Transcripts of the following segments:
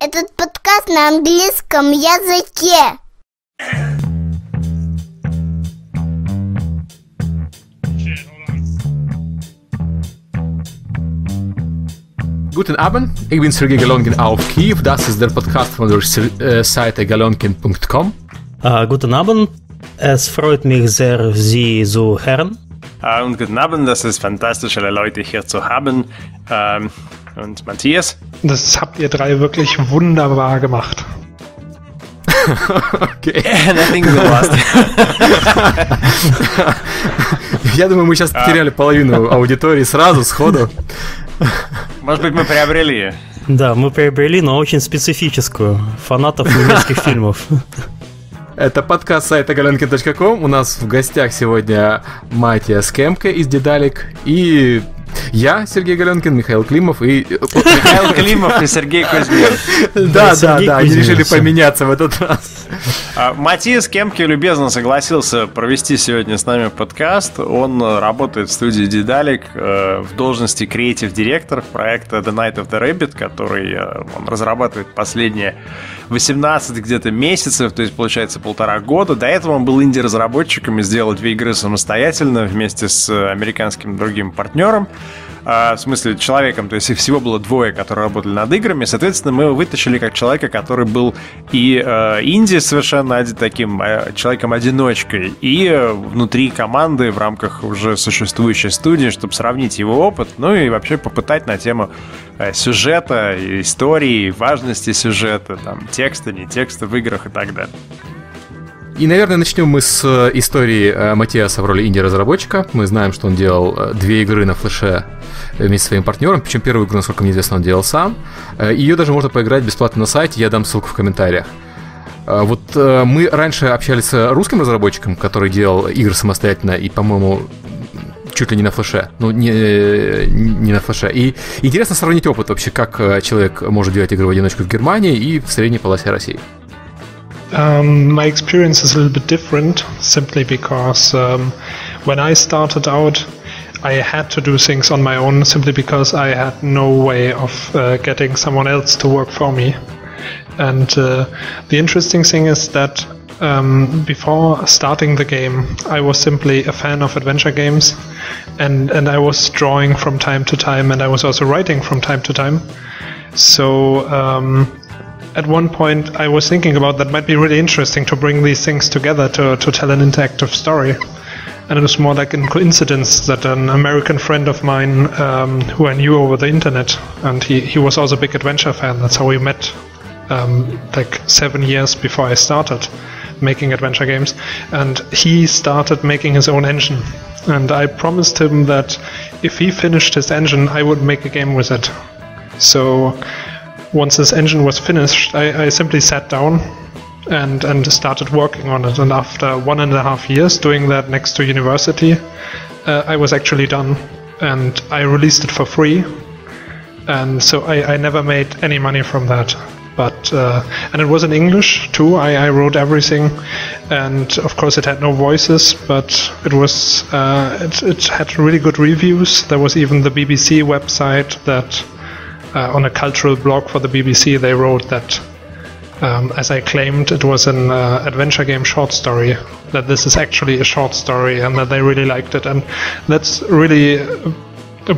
Этот подкаст на английском языке. Guten Abend, ich bin Sergei Galonkin auf Kiew. Das ist der Podcast von der Seite galonkin.com. Guten Abend, es freut mich sehr, Sie zu hören. Und guten Abend, das ist fantastisch, alle Leute hier zu haben. Und Matthias? Das habt ihr drei wirklich wunderbar gemacht. Окей. Nothing the last. Я думаю, мы сейчас потеряли половину аудитории сразу, сходу. Может быть, мы приобрели. Да, мы приобрели, но очень специфическую. Фанатов немецких фильмов. Это подкаст сайта galonkin.com. У нас в гостях сегодня Маттиас Кемпке из Daedalic и я, Сергей Галенкин, Михаил Климов и... Михаил Климов и Сергей Кузьмин. Да, они решили поменяться в этот раз. Маттиас Кемпке любезно согласился провести сегодня с нами подкаст. Он работает в студии Daedalic в должности креатив-директор проекта The Night of the Rabbit, который он разрабатывает последние 18 где-то месяцев, то есть получается 1,5 года. До этого он был инди-разработчиком и сделал 2 игры самостоятельно вместе с американским другим партнером. В смысле, человеком, то есть их всего было 2, которые работали над играми. Соответственно, мы его вытащили как человека, который был и инди совершенно таким человеком-одиночкой, и внутри команды в рамках уже существующей студии, чтобы сравнить его опыт, ну и вообще попытать на тему сюжета, истории, важности сюжета, там, текста, не текста в играх и так далее. И, наверное, начнем мы с истории Маттиаса в роли инди-разработчика. Мы знаем, что он делал 2 игры на флеше вместе со своим партнером. Причем первую игру, насколько мне известно, он делал сам. Ее даже можно поиграть бесплатно на сайте. Я дам ссылку в комментариях. Вот мы раньше общались с русским разработчиком, который делал игры самостоятельно и, по-моему, чуть ли не на флеше. Ну, не на флеше. И интересно сравнить опыт вообще, как человек может делать игры в одиночку в Германии и в средней полосе России. My experience is a little bit different, simply because when I started out, I had to do things on my own, simply because I had no way of getting someone else to work for me. And the interesting thing is that before starting the game, I was simply a fan of adventure games, and I was drawing from time to time, and I was also writing from time to time. So at one point I was thinking about that might be really interesting to bring these things together to tell an interactive story. And it was more like a coincidence that an American friend of mine who I knew over the internet, and he was also a big adventure fan, that's how we met like 7 years before I started making adventure games, and he started making his own engine, and I promised him that if he finished his engine I would make a game with it. So once this engine was finished, I simply sat down and started working on it. And after 1.5 years doing that next to university, I was actually done. And I released it for free. And so I never made any money from that. But and it was in English too. I wrote everything, and of course it had no voices, but it was it had really good reviews. There was even the BBC website that. On a cultural blog for the BBC, they wrote that, as I claimed, it was an adventure game short story, that this is actually a short story, and that they really liked it. And that's really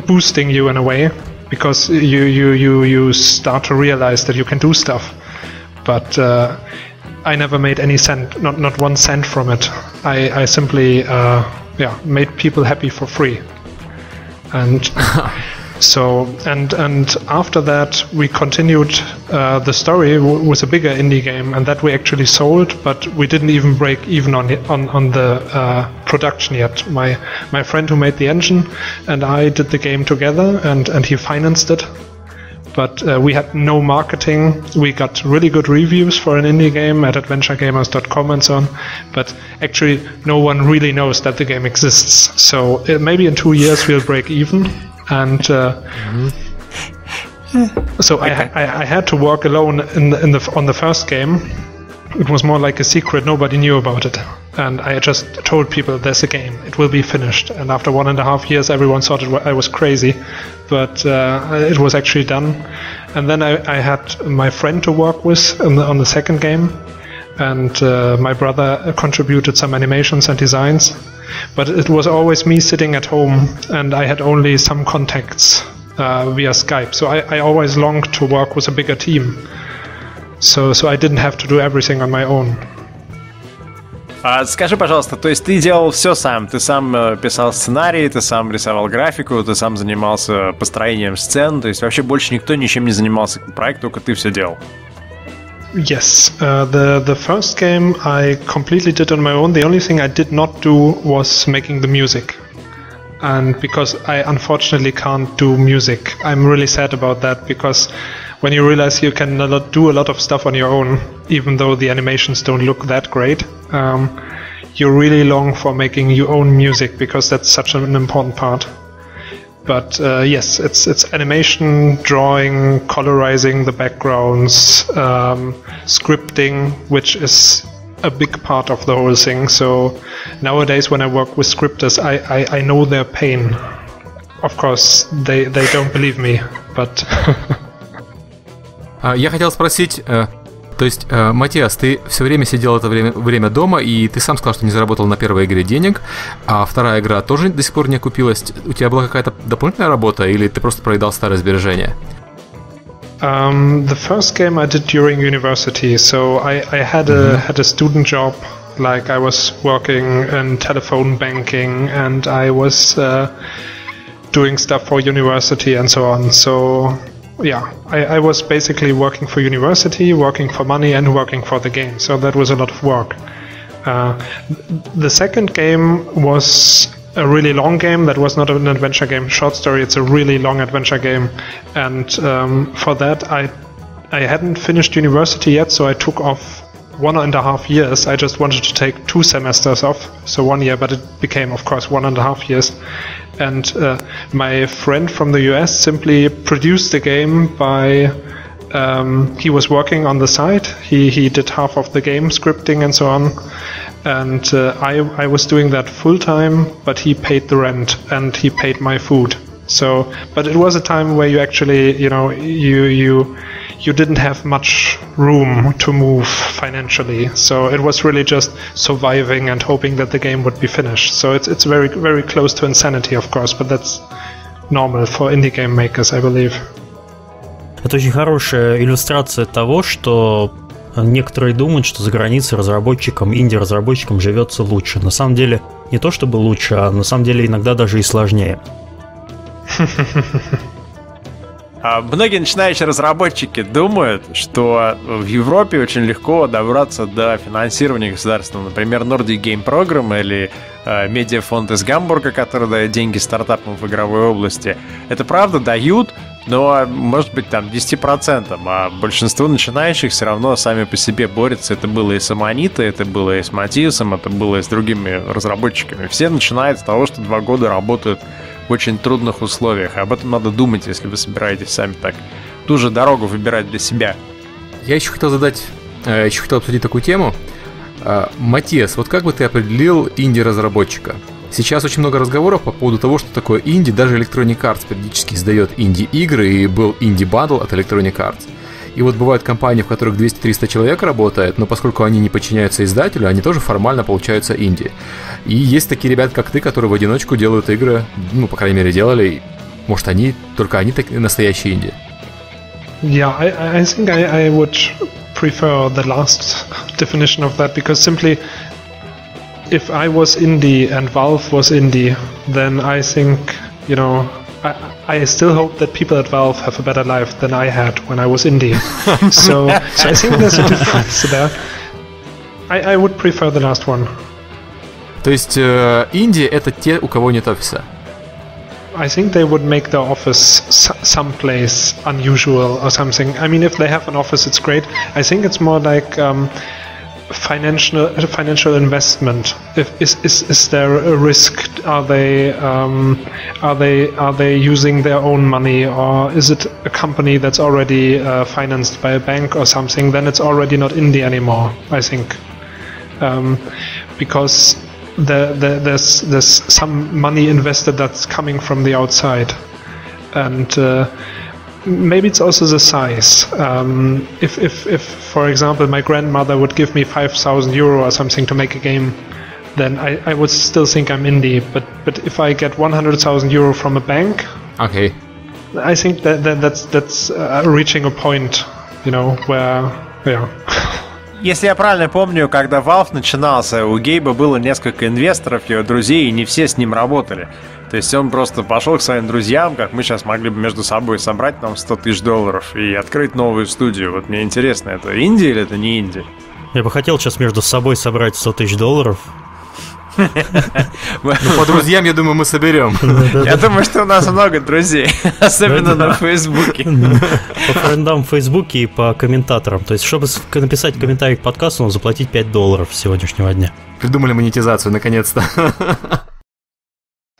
boosting you in a way, because you start to realize that you can do stuff. But I never made any cent, not 1 cent from it. I simply made people happy for free. And so and after that we continued the story with a bigger indie game, and that we actually sold, but we didn't even break even on the production yet. My friend who made the engine and I did the game together, and he financed it, but we had no marketing. We got really good reviews for an indie game at adventuregamers.com and so on, but actually no one really knows that the game exists. So maybe in 2 years we'll break even. And so I had to work alone on the first game. It was more like a secret; nobody knew about it. And I just told people there's a game, it will be finished. And after 1.5 years, everyone thought I was crazy, but it was actually done. And then I had my friend to work with on the second game, and my brother contributed some animations and designs. But it was always me sitting at home, and I had only some contacts via Skype. So I always longed to work with a bigger team. So I didn't have to do everything on my own. Скажи, пожалуйста, то есть ты делал все сам? Ты сам писал сценарий, ты сам рисовал графику, ты сам занимался построением сцен, то есть вообще больше никто ничем не занимался к проекту, только ты все делал? Yes, the first game I completely did on my own. The only thing I did not do was making the music. And because I unfortunately can't do music, I'm really sad about that, because when you realize you can do a lot of stuff on your own, even though the animations don't look that great, you really long for making your own music, because that's such an important part. But yes, it's animation, drawing, colorizing the backgrounds, scripting, which is a big part of the whole thing. So nowadays when I work with scripters, I know their pain. Of course, they don't believe me, but... Я хотел спросить, то есть, Маттиас, ты все время сидел это время дома, и ты сам сказал, что не заработал на первой игре денег, а вторая игра тоже до сих пор не окупилась. У тебя была какая-то дополнительная работа, или ты просто проедал старые сбережения? The first game I did during university, so I had a student job, like I was working in telephone banking, and I was doing stuff for university and so on. So yeah, I was basically working for university, working for money, and working for the game. So that was a lot of work. The second game was a really long game. That was not an adventure game, short story. It's a really long adventure game, and for that I hadn't finished university yet, so I took off 1.5 years. I just wanted to take 2 semesters off, so 1 year, but it became, of course, 1.5 years. And my friend from the US simply produced the game by he was working on the side. He did half of the game scripting and so on, and I was doing that full time, but he paid the rent and he paid my food. So, but it was a time where you actually, you didn't have much room to move financially. So it was really just surviving and hoping that the game would be finished. So it's very, very close to insanity, of course, but that's normal for indie game makers, I believe. Это очень хорошая иллюстрация того, что некоторые думают, что за границей разработчикам, инди-разработчикам живется лучше. На самом деле не то чтобы лучше, а на самом деле иногда даже и сложнее. Многие начинающие разработчики думают, что в Европе очень легко добраться до финансирования государственного. Например, Nordic Game Program или медиафонд из Гамбурга, который дает деньги стартапам в игровой области. Это правда дают, но может быть там 10%, а большинство начинающих все равно сами по себе борются. Это было и с Аманитой, это было и с Маттиасом, это было и с другими разработчиками. Все начинают с того, что 2 года работают в очень трудных условиях. Об этом надо думать, если вы собираетесь сами так ту же дорогу выбирать для себя. Я еще хотел обсудить такую тему. Маттиас, вот как бы ты определил инди-разработчика? Сейчас очень много разговоров по поводу того, что такое инди. Даже Electronic Arts периодически издает инди-игры, и был инди-бандл от Electronic Arts. И вот бывают компании, в которых 200-300 человек работает, но поскольку они не подчиняются издателю, они тоже формально получаются инди. И есть такие ребята, как ты, которые в одиночку делают игры, ну, по крайней мере, делали. Может, только они настоящие инди. Yeah, I think I would prefer the last definition of that, because simply if I was indie and Valve was indie, then I think, I still hope that people at Valve have a better life than I had when I was indie. So I think there's a difference there. I would prefer the last one. То есть инди — это те, у кого нет офиса? I think they would make their office someplace unusual or something. I mean, if they have an office, it's great. I think it's more like financial investment. Is there a risk? Are they using their own money, or is it a company that's already financed by a bank or something? Then it's already not indie anymore, I think. because there's some money invested that's coming from the outside, and maybe it's also the size. If for example my grandmother would give me 5,000 euro or something to make a game, then I would still think I'm indie. But if I get 100,000 euro from a bank, Okay. I think that's reaching a point, where, yeah. Если я правильно помню, когда Valve начинался, у Гейба было несколько инвесторов, его друзей, и не все с ним работали. То есть он просто пошел к своим друзьям, как мы сейчас могли бы между собой собрать нам $100 000 и открыть новую студию. Вот мне интересно, это инди или это не инди? Я бы хотел сейчас между собой собрать $100 000. По друзьям, я думаю, мы соберем. Я думаю, что у нас много друзей, особенно на Фейсбуке. По френдам в Фейсбуке и по комментаторам. То есть, чтобы написать комментарий к подкасту, нужно заплатить $5 с сегодняшнего дня. Придумали монетизацию, наконец-то.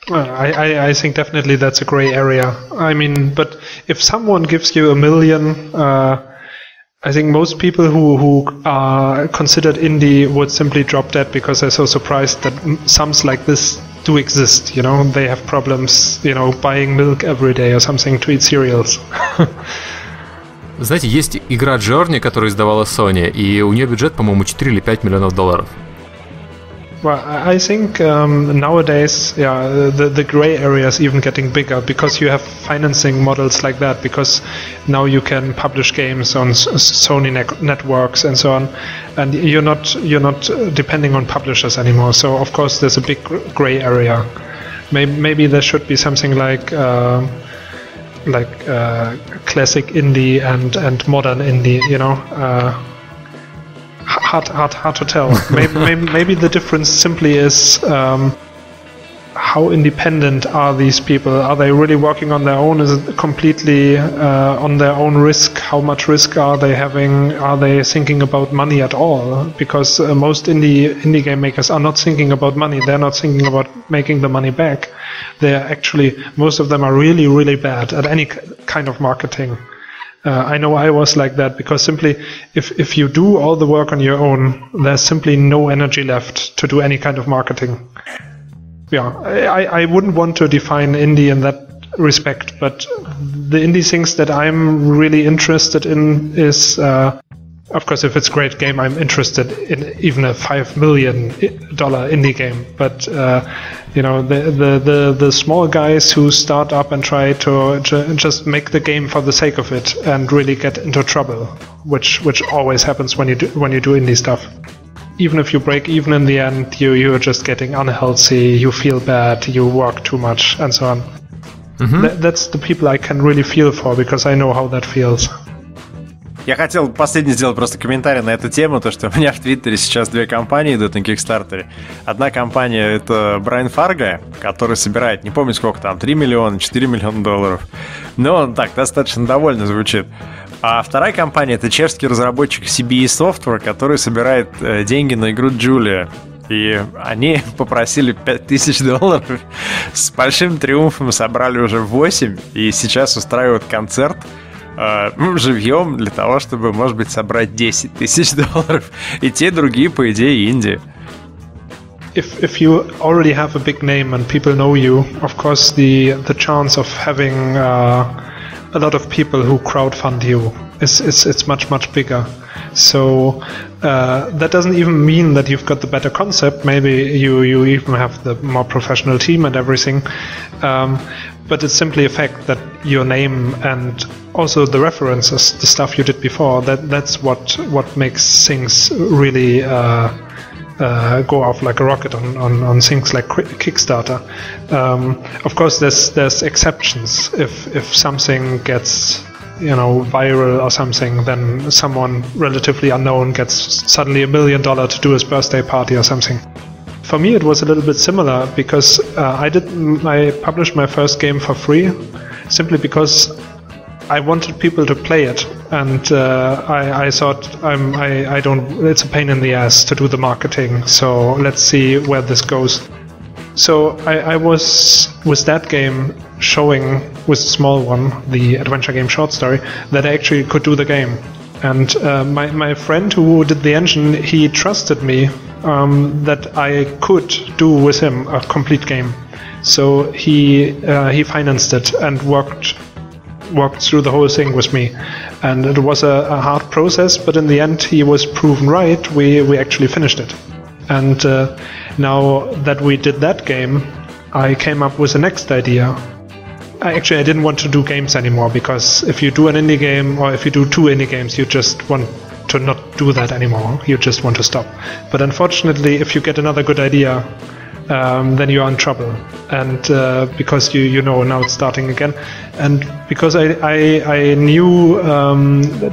I think definitely that's a gray area. I mean, but if someone gives you $1 million, I think most people who are considered indie would simply drop that because they're so surprised that sums like this do exist. They have problems, buying milk every day or something to eat cereals. Знаете, есть игра Journey, которую издавала Sony, и у нее бюджет, по-моему, 4 или 5 миллионов долларов. Well, I think nowadays, the gray area is even getting bigger because you have financing models like that. Because now you can publish games on Sony networks and so on, and you're not depending on publishers anymore. So of course, there's a big gray area. Maybe there should be something like classic indie and modern indie. Hard to tell. Maybe the difference simply is how independent are these people? Are they really working on their own? Is it completely on their own risk? How much risk are they having? Are they thinking about money at all? Because most indie game makers are not thinking about money. They're not thinking about making the money back. Most of them are really, really bad at any kind of marketing. I know I was like that because simply if you do all the work on your own, there's simply no energy left to do any kind of marketing. Yeah, I wouldn't want to define indie in that respect, but the indie things that I'm really interested in is, of course, if it's a great game, I'm interested in even a $5 million indie game. But the small guys who start up and try to just make the game for the sake of it and really get into trouble, which always happens when you do indie stuff. Even if you break even in the end, you're just getting unhealthy, you feel bad, you work too much, and so on. Mm-hmm. That's the people I can really feel for, because I know how that feels. Я хотел последний сделать просто комментарий на эту тему, то что у меня в Твиттере сейчас 2 компании идут на Кикстартере. Одна компания — это Брайан Фарго, который собирает, не помню сколько там, 3 миллиона, 4 миллиона долларов. Но он так достаточно довольно звучит. А вторая компания — это чешский разработчик CBE Software, который собирает деньги на игру Джулия. И они попросили $5000, с большим триумфом собрали уже 8, и сейчас устраивают концерт живьем для того, чтобы, может быть, собрать $10 000. И те, и другие, по идее, инди. If you already have a big name and people know you, of course the chance of having a lot of people who crowdfund you it's much bigger. So that doesn't even mean that you've got the better concept. Maybe you even have the more professional team and everything. But it's simply a fact that your name and also the references, the stuff you did before, that's what makes things really go off like a rocket on things like Kickstarter. Of course, there's exceptions. If something gets viral or something, then someone relatively unknown gets suddenly $1 million to do his birthday party or something. For me, it was a little bit similar because I published my first game for free, simply because I wanted people to play it, and I thought it's a pain in the ass to do the marketing, so let's see where this goes. So I was with that game showing, with the small one, the adventure game Short Story, that I actually could do the game. And my friend who did the engine, he trusted me that I could do with him a complete game. So he financed it and worked through the whole thing with me, and it was a hard process, but in the end he was proven right. We actually finished it, and now that we did that game, I came up with the next idea. I didn't want to do games anymore, because if you do an indie game or if you do 2 indie games, you just want to not do that anymore. You just want to stop. But unfortunately, if you get another good idea, then you are in trouble. And because you know now it's starting again, and because I knew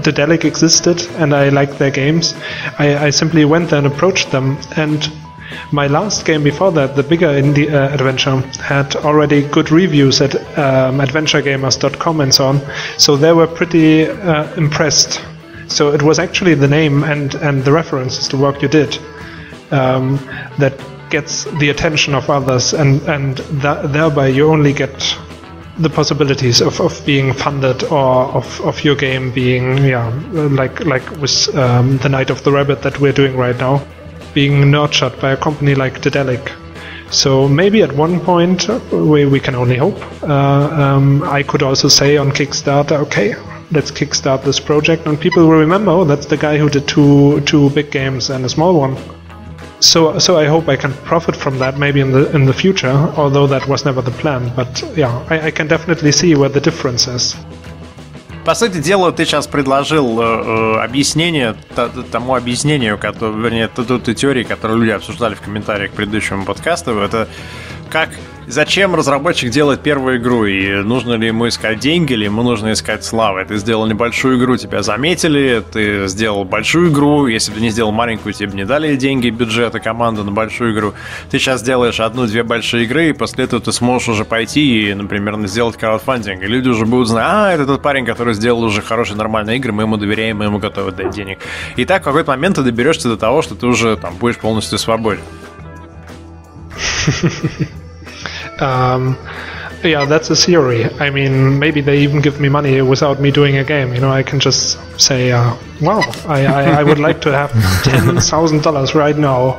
Daedalic existed and I liked their games, I simply went there and approached them. And my last game before that, the bigger indie adventure, had already good reviews at adventuregamers.com and so on. So they were pretty impressed. So it was actually the name and the references to work you did that gets the attention of others, and thereby you only get the possibilities of being funded, or of your game being, like with the Night of the Rabbit that we're doing right now, being nurtured by a company like Daedalic. So maybe at one point, we can only hope, I could also say on Kickstarter, okay, let's kickstart this project, and people will remember, oh, that's the guy who did two big games and a small one. So I hope I can profit from that maybe in the future, although that was never the plan. But yeah, I can definitely see where the difference is. По сути дела, ты сейчас предложил объяснение тому объяснению, вернее, той теории, которую люди обсуждали в комментариях к предыдущему подкасту. Это зачем разработчик делает первую игру, и нужно ли ему искать деньги, или ему нужно искать славы. Ты сделал небольшую игру, тебя заметили, ты сделал большую игру, если бы не сделал маленькую, тебе бы не дали деньги, бюджет и команду на большую игру. Ты сейчас делаешь 1-2 большие игры, и после этого ты сможешь уже пойти и, например, сделать краудфандинг, и люди уже будут знать, это тот парень, который сделал уже хорошие нормальные игры, мы ему доверяем, мы ему готовы дать денег. И так в какой-то момент ты доберешься до того, что ты уже там будешь полностью свободен. Yeah, that's a theory. I mean, maybe they even give me money without me doing a game. You know, I can just say, wow, I would like to have $10,000 right now.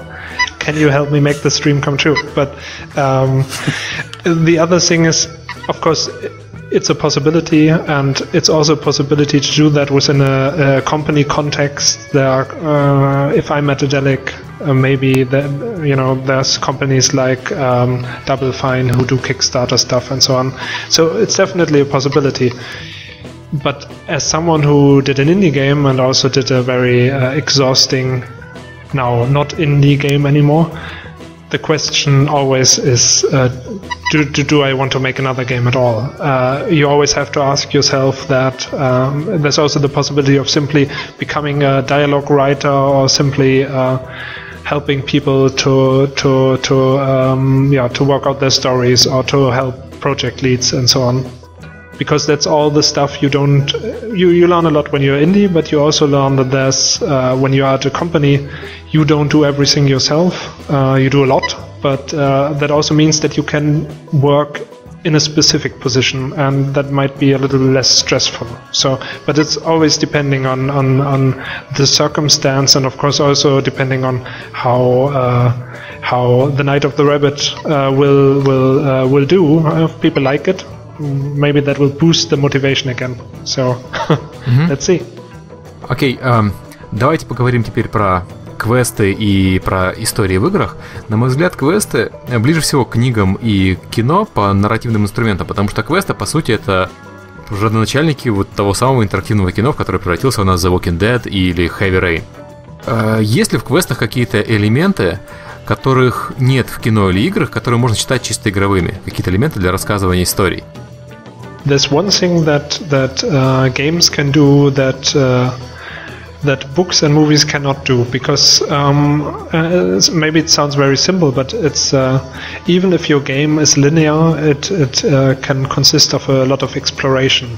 Can you help me make the stream come true? But the other thing is, of course, it's a possibility, and it's also a possibility to do that within a company context. If I'm at Daedalic, maybe there's companies like Double Fine who do Kickstarter stuff and so on. So it's definitely a possibility. But as someone who did an indie game and also did a very exhausting, now not indie game anymore, the question always is, do I want to make another game at all? You always have to ask yourself that. There's also the possibility of simply becoming a dialogue writer, or simply helping people to work out their stories, or to help project leads and so on. Because that's all the stuff you learn a lot when you're indie, but you also learn that there's when you are at a company, you don't do everything yourself. You do a lot, but that also means that you can work in a specific position, and that might be a little less stressful. So, but it's always depending on the circumstance, and of course also depending on how the Night of the Rabbit will do. If people like it, maybe that will boost the motivation again. So, let's see. Окей, давайте поговорим теперь про квесты и про истории в играх. На мой взгляд, квесты ближе всего к книгам и кино по нарративным инструментам, потому что квесты, по сути, это родоначальники вот того самого интерактивного кино, в которое превратился у нас The Walking Dead или Heavy Rain. Есть ли в квестах какие-то элементы, которых нет в кино или играх, которые можно считать чисто игровыми? Какие-то элементы для рассказывания историй? There's one thing that games can do that books and movies cannot do, because maybe it sounds very simple, but it's even if your game is linear, it can consist of a lot of exploration.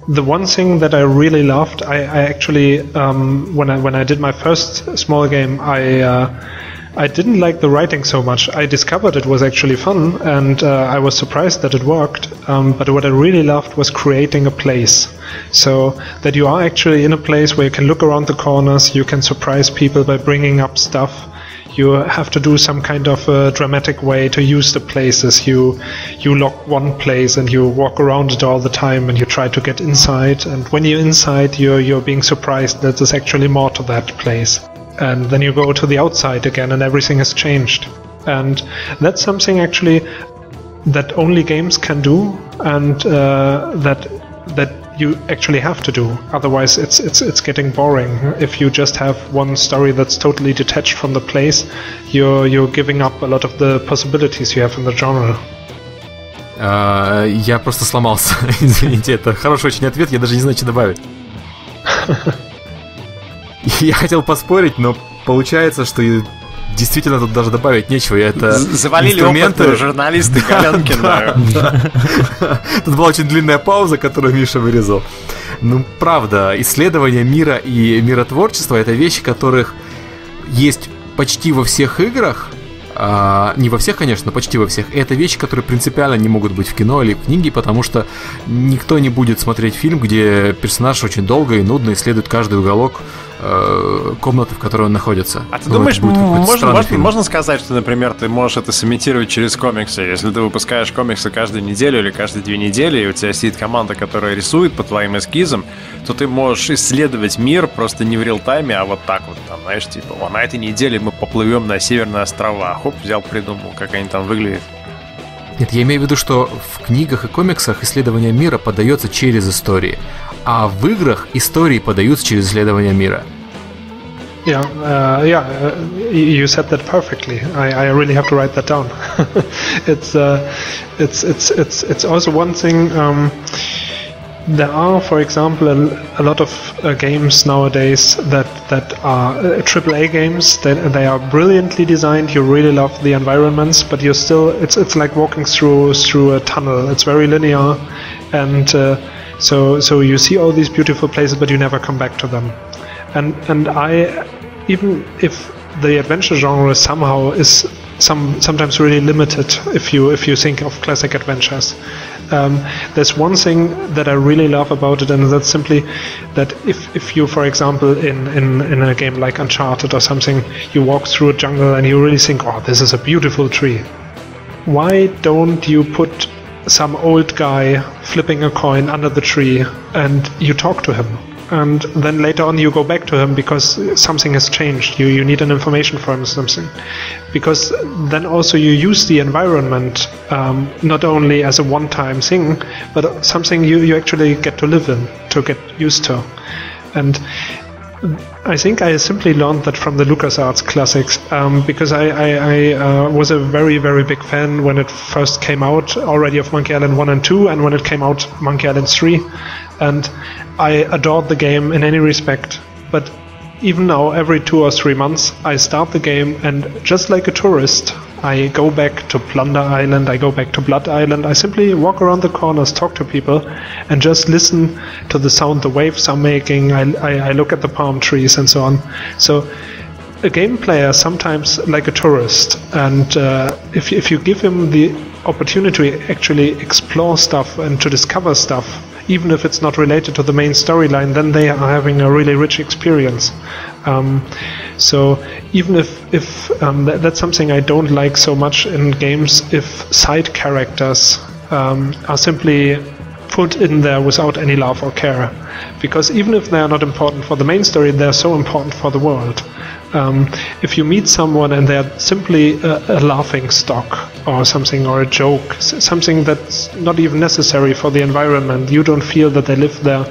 The one thing that I really loved, I actually when I did my first small game, I didn't like the writing so much. I discovered it was actually fun, and I was surprised that it worked. But what I really loved was creating a place. So that you are actually in a place where you can look around the corners, you can surprise people by bringing up stuff, you have to do some kind of a dramatic way to use the places. You lock one place and you walk around it all the time and you try to get inside. And when you're inside, you're being surprised that there's actually more to that place. And then you go to the outside again and everything has changed. And that's something actually that only games can do, and that you actually have to do. Otherwise, it's getting boring. If you just have one story that's totally detached from the place, you're giving up a lot of the possibilities you have in the genre. Я просто сломался. Извините, это хороший очень ответ, я даже не знаю, что добавить. Я хотел поспорить, но получается, что действительно тут даже добавить нечего. Это завалили опытного журналиста Галенкина. Тут была очень длинная пауза, которую Миша вырезал. Ну, правда, исследование мира и миротворчество — это вещи, которых есть почти во всех играх. Не во всех, конечно, но почти во всех. И это вещи, которые принципиально не могут быть в кино или в книге, потому что никто не будет смотреть фильм, где персонаж очень долго и нудно исследует каждый уголок комнаты, в которой он находится. А ты думаешь, можно сказать, что, например, ты можешь это сымитировать через комиксы? Если ты выпускаешь комиксы каждую неделю или каждые 2 недели, и у тебя сидит команда, которая рисует по твоим эскизам, то ты можешь исследовать мир просто не в реал-тайме, а вот так вот, там, знаешь, типа, на этой неделе мы поплывем на Северные острова. Хоп, взял, придумал, как они там выглядят. Нет, я имею в виду, что в книгах и комиксах исследование мира подается через истории, а в играх истории подаются через исследование мира. You said that perfectly. I really have to write that down. It's also one thing. There are, for example, a lot of games nowadays that are AAA games. They are brilliantly designed. You really love the environments, but you're still. It's like walking through a tunnel. It's very linear, and so you see all these beautiful places, but you never come back to them. And I, even if the adventure genre somehow is sometimes really limited, if you think of classic adventures. There's one thing that I really love about it, and that's simply that if you, for example, in a game like Uncharted or something, you walk through a jungle and you really think, oh, this is a beautiful tree. Why don't you put some old guy flipping a coin under the tree and you talk to him? And then later on you go back to him because something has changed. You need an information for him or something. Because then also you use the environment not only as a one-time thing, but something you actually get to live in, to get used to. And I think I simply learned that from the LucasArts classics, because I was a very, very big fan when it first came out already of Monkey Island 1 and 2, and when it came out Monkey Island 3. And I adored the game in any respect, but even now, every 2 or 3 months, I start the game, and just like a tourist, I go back to Plunder Island, I go back to Blood Island, I simply walk around the corners, talk to people, and just listen to the sound the waves are making. I look at the palm trees and so on. So a game player sometimes like a tourist, and if you give him the opportunity to actually explore stuff and to discover stuff, even if it's not related to the main storyline, then they are having a really rich experience. So even if that's something I don't like so much in games, if side characters are simply put in there without any love or care, because even if they are not important for the main story, they're so important for the world. If you meet someone and they're simply a laughing stock or something, or a joke, something that's not even necessary for the environment, you don't feel that they live there,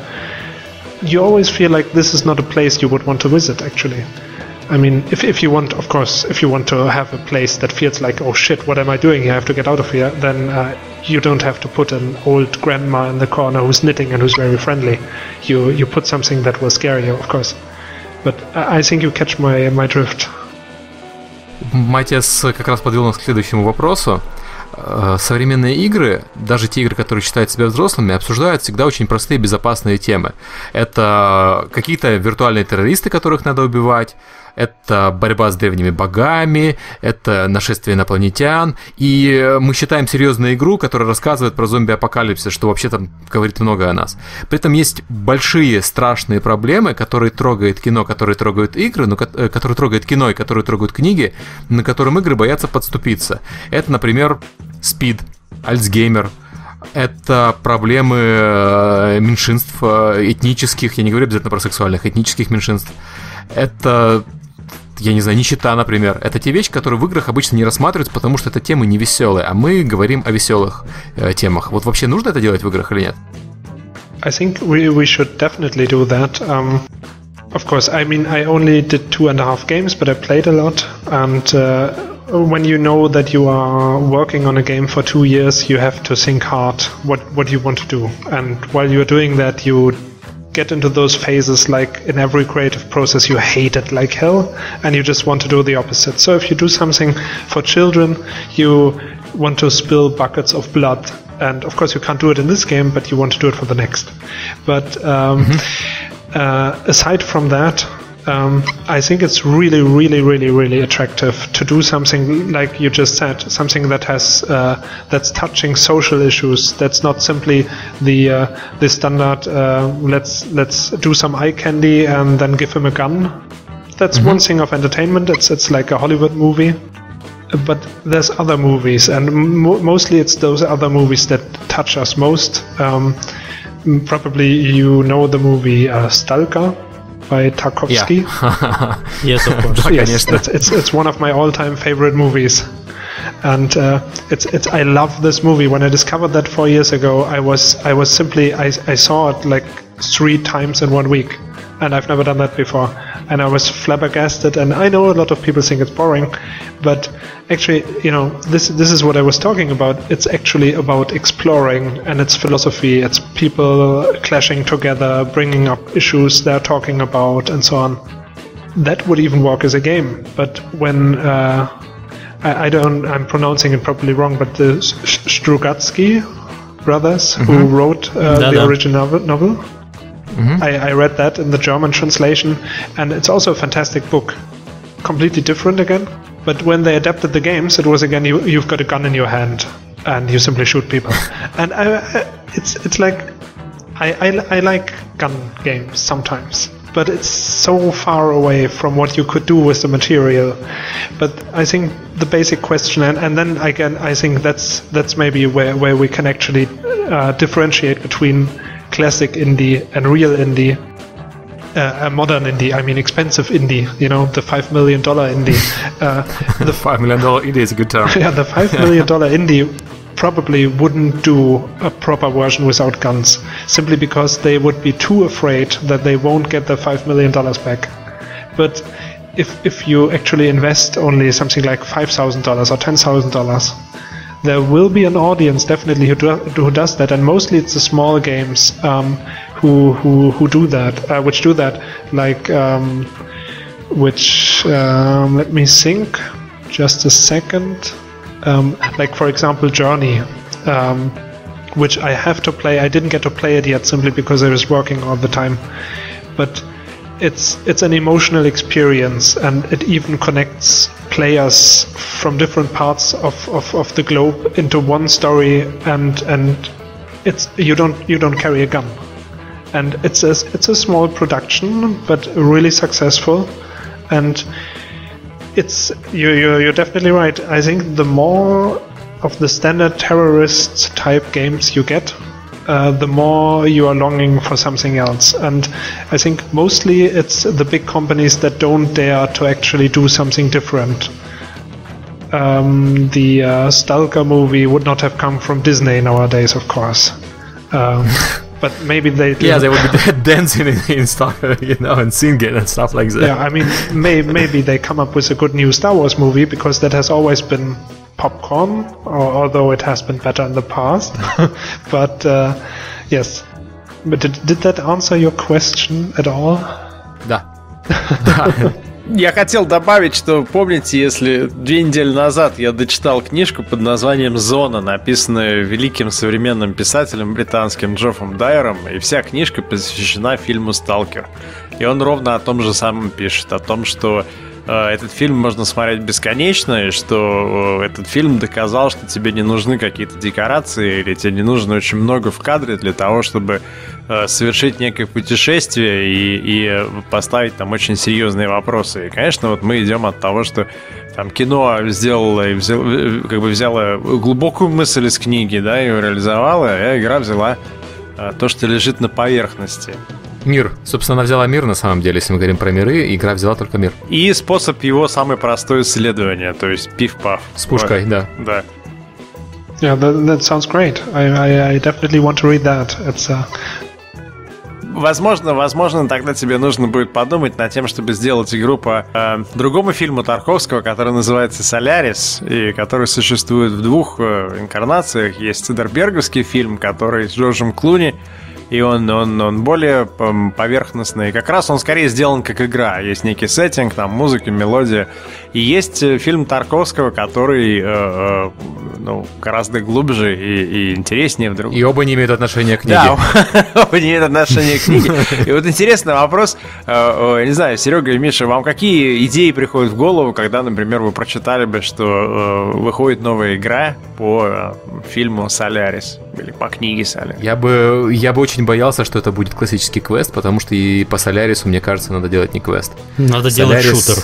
you always feel like this is not a place you would want to visit, actually. I mean, if you want, of course, if you want to have a place that feels like, oh shit, what am I doing here? I have to get out of here, then you don't have to put an old grandma in the corner who's knitting and who's very friendly. You put something that will scare you, of course. But I think you catch my drift. Маттиас как раз подвел нас к следующему вопросу. современные игры, даже те игры, которые считают себя взрослыми, обсуждают всегда очень простые безопасные темы. Это какие-то виртуальные террористы, которых надо убивать, это борьба с древними богами, это нашествие инопланетян, и мы считаем серьезную игру, которая рассказывает про зомби-апокалипсис, что вообще там говорит много о нас. При этом есть большие страшные проблемы, которые трогает кино, которые трогают игры, но которые трогают кино и которые трогают книги, на которым игры боятся подступиться. Это, например, СПИД, Альцгеймер. Это проблемы меньшинств этнических, я не говорю обязательно про сексуальных, этнических меньшинств. Это, я не знаю, нищета, например. Это те вещи, которые в играх обычно не рассматриваются, потому что это темы не веселые, а мы говорим о веселых темах. Вот вообще нужно это делать в играх или нет? I think we should definitely do that. Of course, I mean, I only did 2.5 games, but I played a lot, and when you know that you are working on a game for 2 years, you have to think hard what you want to do. And while you're doing that, you get into those phases, like in every creative process, you hate it like hell, and you just want to do the opposite. So if you do something for children, you want to spill buckets of blood. And of course, you can't do it in this game, but you want to do it for the next. But aside from that, I think it's really, really, really, really attractive to do something like you just said, something that has that's touching social issues. That's not simply the standard. Let's do some eye candy and then give him a gun. That's one thing of entertainment. It's like a Hollywood movie. But there's other movies, and mostly it's those other movies that touch us most. Probably you know the movie Stalker by Tarkovsky. Yeah. Yes, of course. Yes, it's one of my all-time favorite movies, and it's I love this movie. When I discovered that 4 years ago, I saw it like 3 times in 1 week, and I've never done that before. And I was flabbergasted, and I know a lot of people think it's boring, but actually, you know, this is what I was talking about. It's actually about exploring, and it's philosophy. It's people clashing together, bringing up issues they're talking about, and so on. That would even work as a game. But when I'm pronouncing it probably wrong, but the Strugatsky brothers who wrote the original novel. I read that in the German translation, and it's also a fantastic book. Completely different again, but when they adapted the games, it was again you've got a gun in your hand and you simply shoot people. And it's like I like gun games sometimes, but it's so far away from what you could do with the material. But I think the basic question, and then again, I think that's maybe where we can actually differentiate between classic indie and real indie, modern indie. I mean, expensive indie. You know, the $5 million indie. The $5 million indie is a good term. Yeah, the $5 million indie probably wouldn't do a proper version without guns, simply because they would be too afraid that they won't get the $5 million back. But if you actually invest only something like $5,000 or $10,000. There will be an audience definitely who does that, and mostly it's the small games who do that, which do that. Like let me think, just a second. Like for example, Journey, which I have to play. I didn't get to play it yet simply because I was working all the time, but it's an emotional experience, and it even connects players from different parts of the globe into one story, and it's you don't carry a gun, and it's a small production but really successful, and it's you're definitely right. I think the more of the standard terrorist type games you get, the more you are longing for something else. And I think mostly it's the big companies that don't dare to actually do something different. The S.T.A.L.K.E.R movie would not have come from Disney nowadays, of course. But maybe they do. Yeah, they would be dancing in stuff, you know, and singing and stuff like that. Yeah, I mean, maybe they come up with a good new Star Wars movie, because that has always been popcorn, although it has been better in the past. But yes. But did that answer your question at all? Да. Я хотел добавить, что помните, если 2 недели назад я дочитал книжку под названием «Зона», написанную великим современным писателем британским Джоффом Дайером, и вся книжка посвящена фильму «Сталкер». И он ровно о том же самом пишет, о том, что этот фильм можно смотреть бесконечно, и что этот фильм доказал, что тебе не нужны какие-то декорации, или тебе не нужно очень много в кадре для того, чтобы совершить некое путешествие и поставить там очень серьезные вопросы. И, конечно, вот мы идем от того, что там кино взяло глубокую мысль из книги, да, ее реализовало, а игра взяла то, что лежит на поверхности. Мир. Собственно, она взяла мир, на самом деле, если мы говорим про миры, игра взяла только мир. И способ его самое простое исследование, то есть пиф-паф. С пушкой, вот. Да. Да. Yeah, that sounds great. I definitely want to read that. It's Возможно, тогда тебе нужно будет подумать над тем, чтобы сделать игру по другому фильму Тарковского, который называется «Солярис», и который существует в 2 инкарнациях. Есть Содерберговский фильм, который с Джорджем Клуни, и он более поверхностный. Как раз он скорее сделан как игра. Есть некий сеттинг, там музыка, мелодия. И есть фильм Тарковского, который гораздо глубже и интереснее вдруг. И оба не имеют отношения к книге. Да, оба не имеют отношения к книге. И вот интересный вопрос. Не знаю, Серега и Миша, вам какие идеи приходят в голову, когда, например, вы прочитали бы, что выходит новая игра по фильму «Солярис» или по книге «Солярис»? Я бы очень боялся, что это будет классический квест, потому что и по Солярису, мне кажется, надо делать не квест. Надо делать шутер.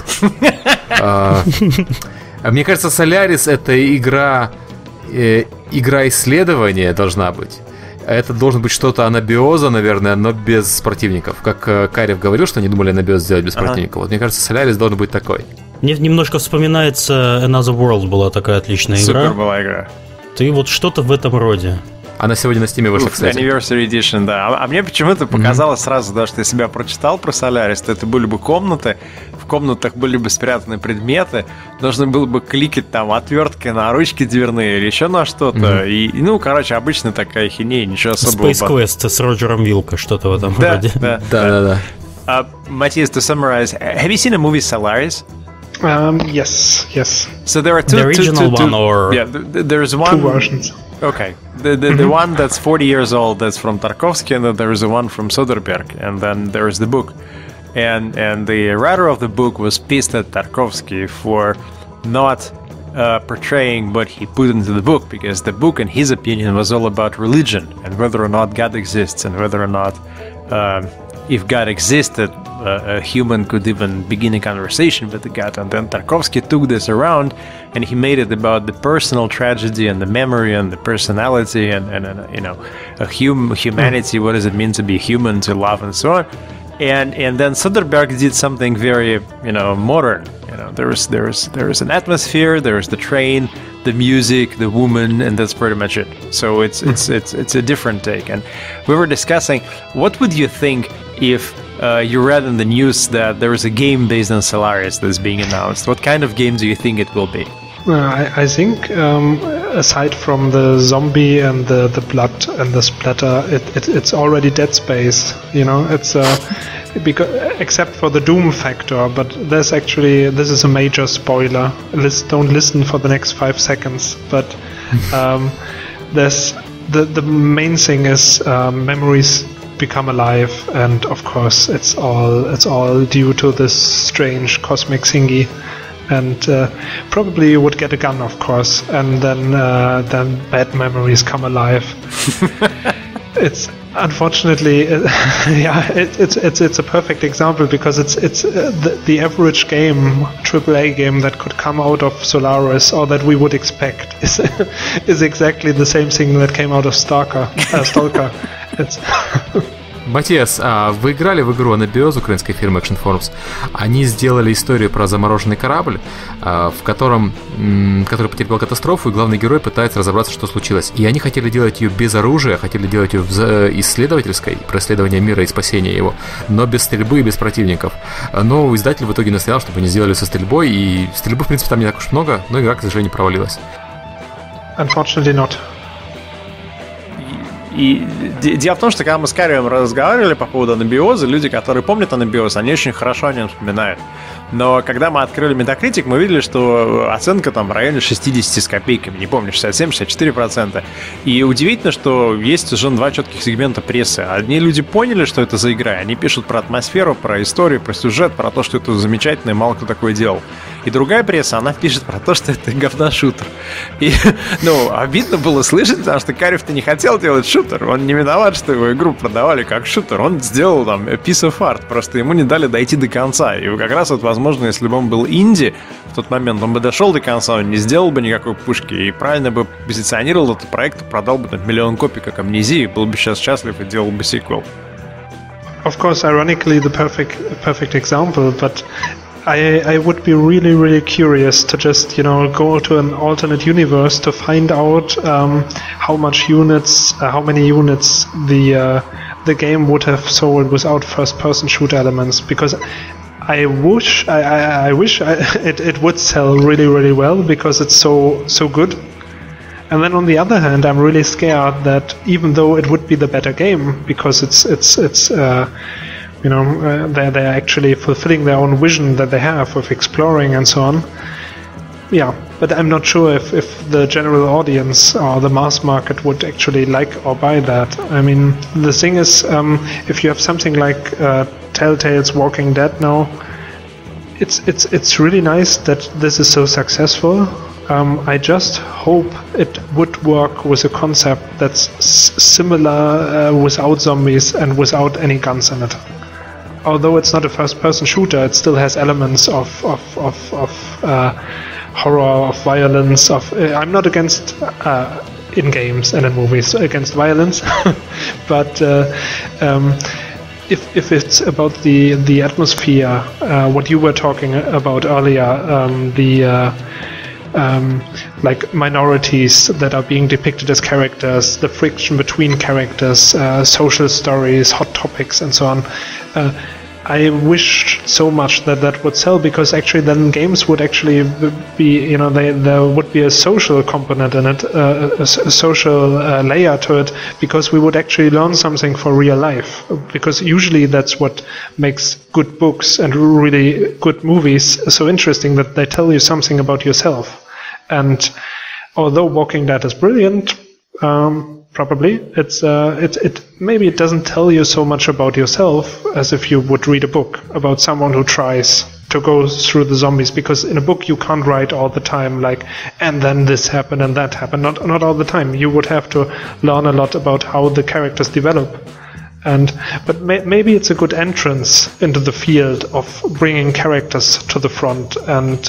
Мне кажется, Солярис — это игра исследования должна быть. Это должен быть что-то анабиоза, наверное, но без противников. Как Карев говорил, что они думали анабиоз сделать без противников. Вот мне кажется, Солярис должен быть такой. Мне немножко вспоминается Another World, была такая отличная игра. Супер была игра. Ты вот что-то в этом роде. Она сегодня на Steam вышла, кстати. Anniversary Edition, да. А мне почему-то показалось сразу, да, что я себя прочитал про Солярис, то это были бы комнаты, в комнатах были бы спрятаны предметы, нужно было бы кликать там отверткой на ручки дверные или еще на что-то. И, короче, обычно такая хинея, ничего особого. Space Quest с Роджером Вилко, что-то в этом роде. Да. Matthias, to summarize, have you seen a movie Solaris? Yes. So there are two... The original one or... Yeah, there's one... 2 versions. Okay. The one that's 40 years old, that's from Tarkovsky, and then there is the one from Soderbergh, and then there is the book. And the writer of the book was pissed at Tarkovsky for not portraying what he put into the book, because the book, in his opinion, was all about religion and whether or not God exists and whether or not if God existed, a human could even begin a conversation with the God. And then Tarkovsky took this around and he made it about the personal tragedy and the memory and the personality and humanity. What does it mean to be human, to love, and so on. And then Soderbergh did something very modern. There is an atmosphere, there is the train, the music, the woman, and that's pretty much it. So it's a different take. And we were discussing, what would you think if you read in the news that there is a game based on Solaris that's being announced? What kind of game do you think it will be? I think, aside from the zombie and the blood and the splatter, it's already Dead Space. It's because except for the Doom factor, but this is a major spoiler. Don't listen for the next 5 seconds. But there's the main thing is memories become alive, and of course it's all due to this strange cosmic thingy. And probably you would get a gun, of course, and then bad memories come alive. It's unfortunately, it's a perfect example, because it's the average game, AAA game that could come out of Solaris or that we would expect is exactly the same thing that came out of S.T.A.L.K.E.R. It's Маттиас, вы играли в игру «Анабиоз» украинской фирмы Action Forms? Они сделали историю про замороженный корабль, который потерпел катастрофу, и главный герой пытается разобраться, что случилось. И они хотели делать ее без оружия, хотели делать ее исследовательской, про исследование мира и спасение его, но без стрельбы и без противников. Но издатель в итоге настоял, чтобы они сделали со стрельбой, и стрельбы, в принципе, там не так уж много, но игра, к сожалению, провалилась. Unfortunately not. И дело в том, что когда мы с Карием разговаривали по поводу анабиоза, люди, которые помнят анабиоз, они очень хорошо о нем вспоминают. Но когда мы открыли Metacritic, мы видели, что оценка там в районе 60 с копейками, не помню, 67-64%. И удивительно, что есть уже два четких сегмента прессы. Одни люди поняли, что это за игра, они пишут про атмосферу, про историю, про сюжет, про то, что это замечательно и мало кто такое делал. И другая пресса, она пишет про то, что это говношутер. И, обидно было слышать, потому что Карев-то не хотел делать шутер. Он не виноват, что его игру продавали как шутер. Он сделал там piece of art, просто ему не дали дойти до конца. И как раз вот, возможно, если бы он был инди в тот момент, он бы дошел до конца, он не сделал бы никакой пушки и правильно бы позиционировал этот проект, продал бы там 1 миллион копий как Амнезии, был бы сейчас счастлив и делал бы сиквел. Of course, ironically, the perfect example, but I would be really, really curious to just, go to an alternate universe to find out how many units the game would have sold without first-person shooter elements. Because I wish it would sell really, really well because it's so good. And then on the other hand, I'm really scared that even though it would be the better game because they're actually fulfilling their own vision that they have with exploring and so on. Yeah, but I'm not sure if the general audience or the mass market would actually like or buy that. I mean, the thing is, if you have something like Telltale's Walking Dead now, it's really nice that this is so successful. I just hope it would work with a concept that's similar without zombies and without any guns in it. Although it's not a first-person shooter, it still has elements of horror, of violence. I'm not against in games and in movies against violence, but if it's about the atmosphere, what you were talking about earlier, like minorities that are being depicted as characters, the friction between characters, social stories, hot topics, and so on. I wish so much that would sell, because actually then games would actually be, there would be a social component in it, a social layer to it, because we would actually learn something for real life. Because usually that's what makes good books and really good movies so interesting, that they tell you something about yourself. And although Walking Dead is brilliant, probably maybe it doesn't tell you so much about yourself as if you would read a book about someone who tries to go through the zombies, because in a book you can't write all the time like, and then this happened and that happened. Not all the time. You would have to learn a lot about how the characters develop. But maybe it's a good entrance into the field of bringing characters to the front and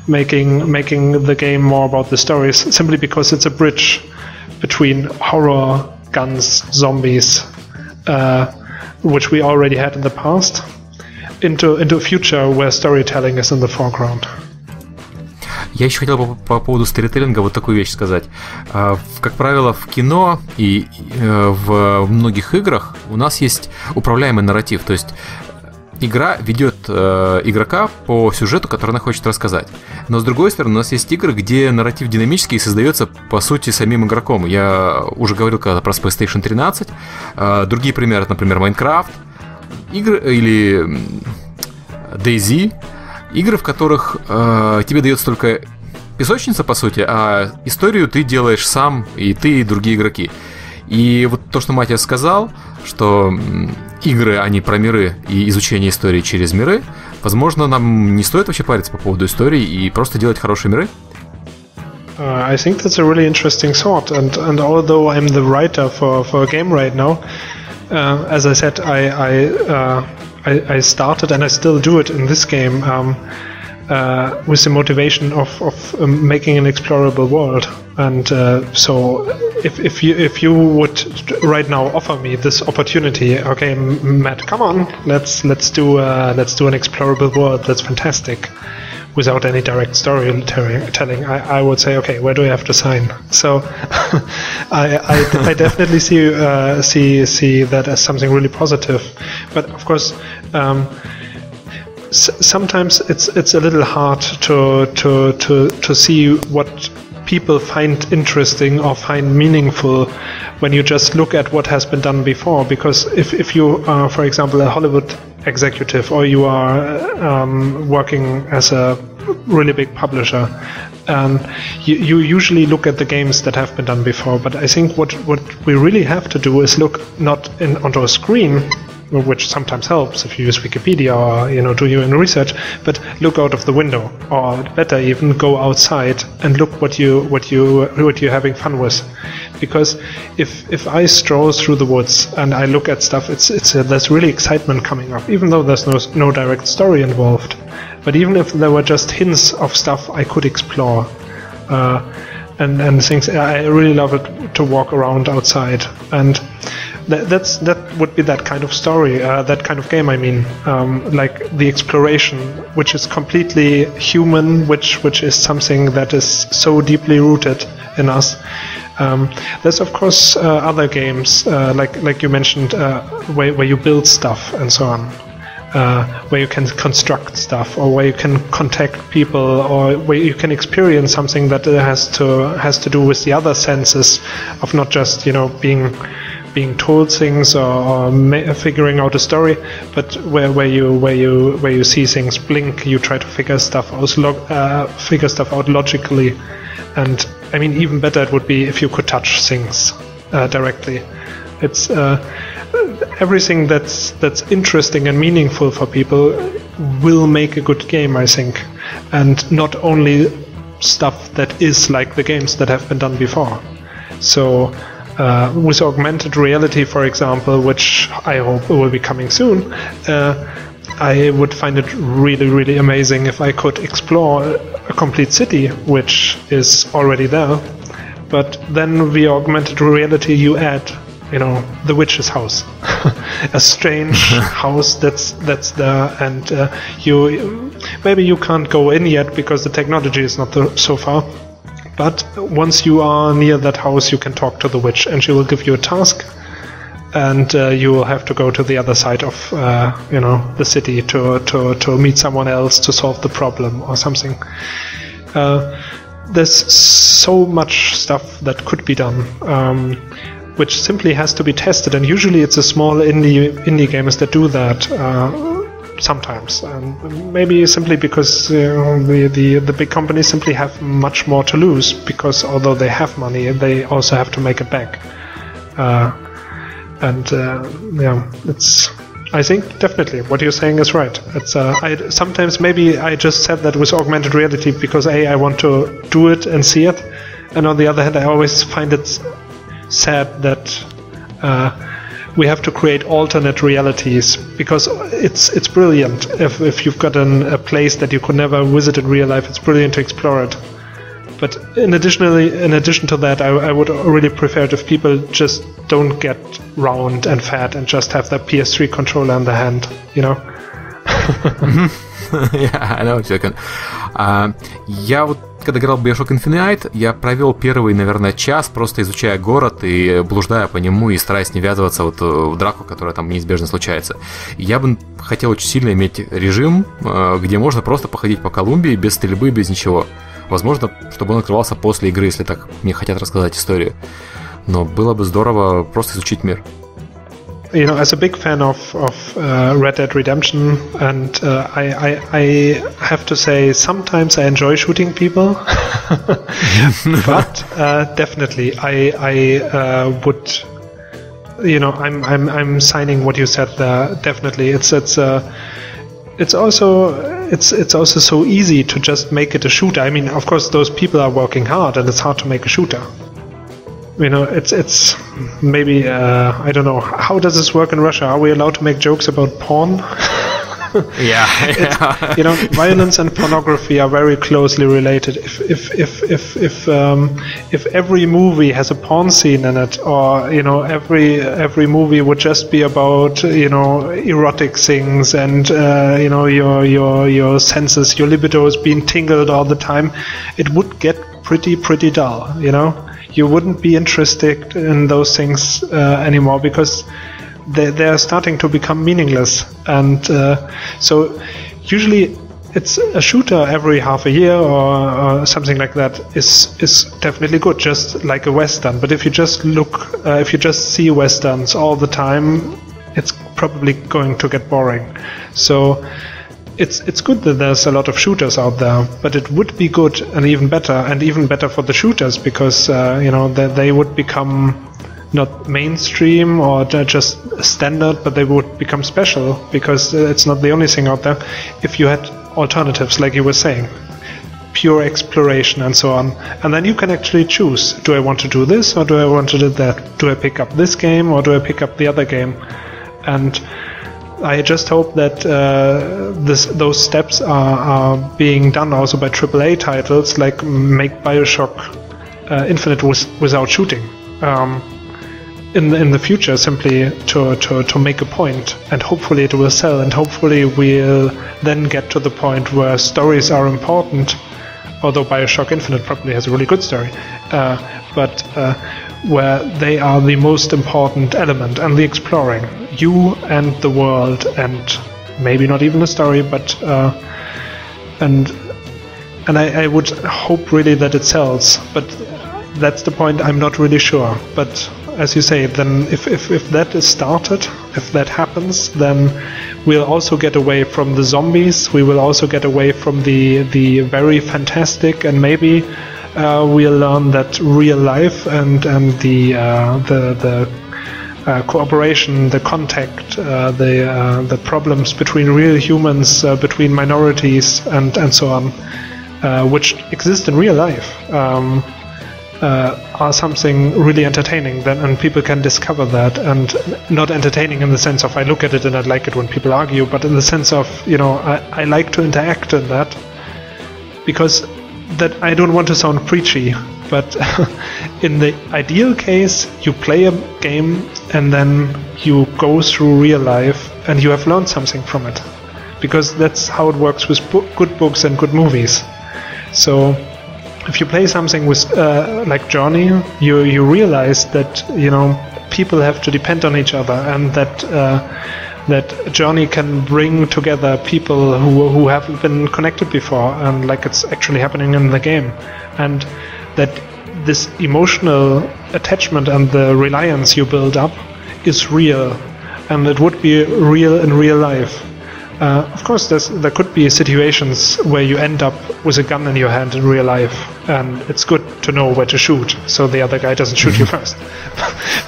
making the game more about the stories, simply because it's a bridge between horror, guns, zombies, which we already had in the past, into a future where storytelling is in the foreground. Я еще хотел по поводу сторителлинга вот такую вещь сказать. Как правило, в кино и в многих играх у нас есть управляемый нарратив, то есть игра ведет игрока по сюжету, который она хочет рассказать. Но с другой стороны, у нас есть игры, где нарратив динамический и создается, по сути, самим игроком. Я уже говорил когда-то про PlayStation 13. Другие примеры, например, Майнкрафт, игры или DayZ. Игры, в которых тебе дается только песочница, по сути, а историю ты делаешь сам, и ты, и другие игроки. И вот то, что Маттиас сказал, что игры, они про миры и изучение истории через миры, возможно, нам не стоит вообще париться по поводу истории и просто делать хорошие миры? I think that's a really interesting thought, and although I'm the writer for a game right now, as I said, I started and I still do it in this game with the motivation of making an explorable world. And so if you would right now offer me this opportunity, okay, Matt, come on, let's do an explorable world. That's fantastic. Without any direct storytelling, I would say, okay, where do I have to sign? So I definitely see that as something really positive. But of course, sometimes it's a little hard to see what people find interesting or find meaningful when you just look at what has been done before. Because if you are, for example, a Hollywood executive, or you are working as a really big publisher, you usually look at the games that have been done before. But I think what we really have to do is look not onto a screen, which sometimes helps if you use Wikipedia or do your own research, but look out of the window, or better even go outside and look what you're having fun with. Because if I stroll through the woods and I look at stuff, there's really excitement coming up, even though there's no direct story involved. But even if there were just hints of stuff I could explore, and things, I really love it to walk around outside, and that would be that kind of story, that kind of game. I mean, like the exploration, which is completely human, which is something that is so deeply rooted in us. There's of course other games, like you mentioned, where you build stuff and so on. Where you can construct stuff, or where you can contact people, or where you can experience something that has to do with the other senses of not just being told things or figuring out a story, but where you see things blink, you try to figure stuff out logically. And I mean, even better it would be if you could touch things directly. It's everything that's interesting and meaningful for people will make a good game, I think, and not only stuff that is like the games that have been done before. So with augmented reality, for example, which I hope will be coming soon, I would find it really, really amazing if I could explore a complete city, which is already there, but then via augmented reality you add the witch's house, a strange house that's there, and maybe you can't go in yet because the technology is not so far. But once you are near that house, you can talk to the witch, and she will give you a task, and you will have to go to the other side of the city to meet someone else to solve the problem or something. There's so much stuff that could be done. Which simply has to be tested, and usually it's a small indie gamers that do that sometimes, and maybe simply because the big companies simply have much more to lose, because although they have money, they also have to make it back. It's. I think definitely what you're saying is right. It's sometimes maybe I just said that with augmented reality because I want to do it and see it, and on the other hand I always find it sad that we have to create alternate realities, because it's brilliant if you've got a place that you could never visit in real life. It's brilliant to explore it, but in addition to that, I would really prefer it if people just don't get round and fat and just have their PS3 controller in the hand, Yeah, I know what you're saying. Я вот когда играл в Bioshock Infinite, я провел первый, наверное, час, просто изучая город и блуждая по нему и стараясь не ввязываться в драку, которая там неизбежно случается. Я бы хотел очень сильно иметь режим, где можно просто походить по Колумбии без стрельбы, без ничего. Возможно, чтобы он открывался после игры, если так мне хотят рассказать историю. Но было бы здорово просто изучить мир. As a big fan of Red Dead Redemption, and I have to say sometimes I enjoy shooting people, but definitely I would, I'm signing what you said there. Definitely, it's also so easy to just make it a shooter. I mean, of course, those people are working hard, and it's hard to make a shooter. It's maybe I don't know, how does this work in Russia? Are we allowed to make jokes about porn? Yeah. Violence and pornography are very closely related. If every movie has a porn scene in it, or every movie would just be about erotic things, and your senses, your libido is being tingled all the time, it would get pretty dull. You wouldn't be interested in those things anymore, because they're starting to become meaningless. And so usually it's a shooter every half a year or something like that is definitely good, just like a Western. But if you just if you just see Westerns all the time, it's probably going to get boring. So it's good that there's a lot of shooters out there, but it would be good and even better for the shooters, because they would become not mainstream or just standard, but they would become special, because it's not the only thing out there. If you had alternatives, like you were saying, pure exploration and so on, and then you can actually choose, do I want to do this or do I want to do that? Do I pick up this game or do I pick up the other game? And I just hope that those steps are being done also by AAA titles, like make Bioshock Infinite without shooting in the future, simply to make a point, and hopefully it will sell, and hopefully we'll then get to the point where stories are important, although Bioshock Infinite probably has a really good story, but where they are the most important element, and the exploring, you and the world, and maybe not even a story, but and I would hope really that it sells, but that's the point. I'm not really sure, but as you say, then if that is started, if that happens, then we'll also get away from the zombies, we will also get away from the very fantastic, and maybe we'll learn that real life and the cooperation, the contact, the problems between real humans, between minorities, and so on, which exist in real life, are something really entertaining. Then, and people can discover that, and not entertaining in the sense of I look at it and I like it when people argue, but in the sense of I like to interact in that, because that I don't want to sound preachy, but in the ideal case, you play a game and then you go through real life and you have learned something from it, because that's how it works with good books and good movies. So if you play something with like Journey, you realize that people have to depend on each other, and that Journey can bring together people who haven't been connected before, and like it's actually happening in the game, and that this emotional attachment and the reliance you build up is real, and it would be real in real life. Of course, there could be situations where you end up with a gun in your hand in real life, and it's good to know where to shoot, so the other guy doesn't shoot you first.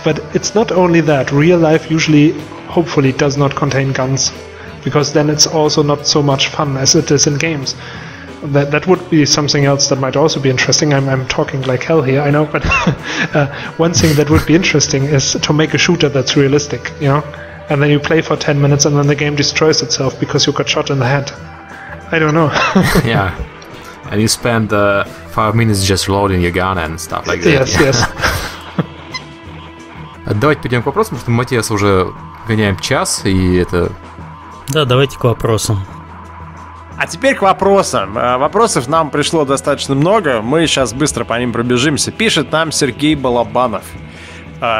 But it's not only that. Real life usually, hopefully, does not contain guns, because then it's also not so much fun as it is in games. That would be something else that might also be interesting. I'm talking like hell here, I know, but one thing that would be interesting is to make a shooter that's realistic, and then you play for 10 minutes and then the game destroys itself because you got shot in the head. I don't know. Yeah. And you spend 5 minutes just loading your gun and stuff like that. Yes. Давайте перейдем к вопросам, потому что мы Маттиаса уже гоняем час, и это... Да, давайте к вопросам. А теперь к вопросам. Вопросов нам пришло достаточно много, мы сейчас быстро по ним пробежимся. Пишет нам Сергей Балабанов.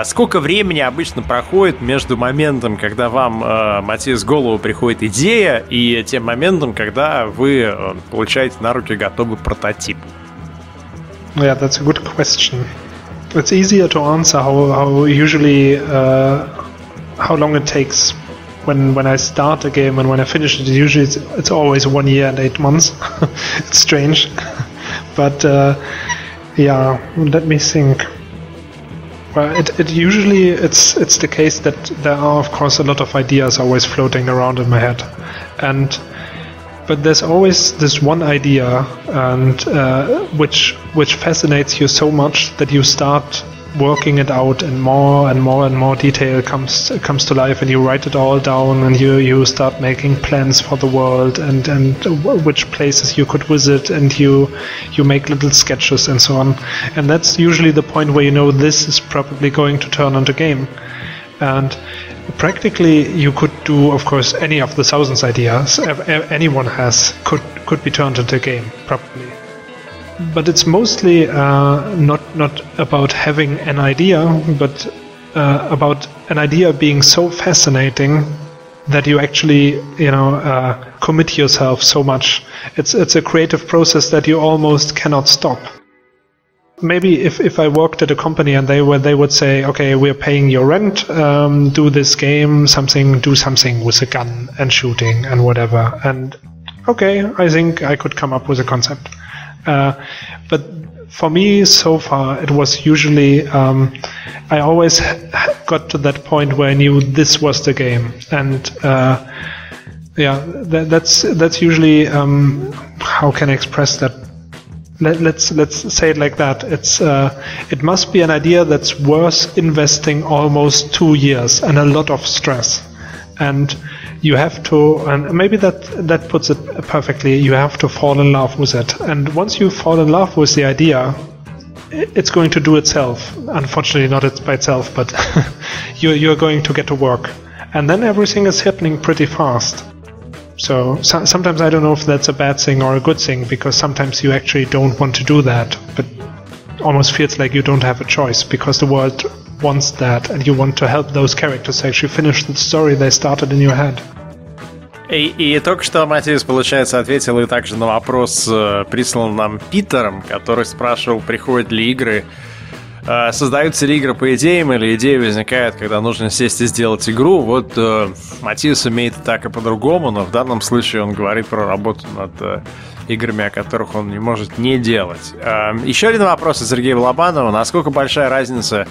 Сколько времени обычно проходит между моментом, когда вам, Маттиас, в голову приходит идея, и тем моментом, когда вы получаете на руки готовый прототип? Yeah, that's a good question. It's easier to answer how usually how long it takes when I start a game and when I finish it. Usually it's always 1 year and 8 months. It's strange, but yeah, let me think. Well, it usually it's the case that there are, of course, a lot of ideas always floating around in my head, but there's always this one idea, and which fascinates you so much that you start working it out, and more detail comes to life, and you write it all down, and you start making plans for the world, and which places you could visit, and you make little sketches and so on, and that's usually the point where this is probably going to turn into a game. And practically you could do, of course, any of the thousands ideas anyone has could be turned into a game, probably. But it's mostly not about having an idea, but about an idea being so fascinating that you actually commit yourself so much. It's a creative process that you almost cannot stop. Maybe if I worked at a company and they would say, okay, we're paying your rent, do this game, do something with a gun and shooting and whatever. And okay, I think I could come up with a concept. But for me, so far, it was usually, I always got to that point where I knew this was the game. And that's usually, how can I express that? Let's say it like that. It must be an idea that's worth investing almost 2 years and a lot of stress. And you have to, and maybe that puts it perfectly, you have to fall in love with it. And once you fall in love with the idea, it's going to do itself. Unfortunately, not by itself, but you're going to get to work. And then everything is happening pretty fast. So sometimes I don't know if that's a bad thing or a good thing, because sometimes you actually don't want to do that, but almost feels like you don't have a choice, because the world wants that, and you want to help those characters to actually finish the story they started in your head. И только что Маттиас, получается, ответил и также на вопрос, прислан нам Питером, который спрашивал, приходят ли игры, создаются ли игры по идеям, или идея возникает, когда нужно сесть и сделать игру. Вот Маттиас умеет и так, и по-другому, но в данном случае он говорит про работу над играми, о которых он не может не делать. Еще один вопрос от Сергея Балабанова. Насколько большая разница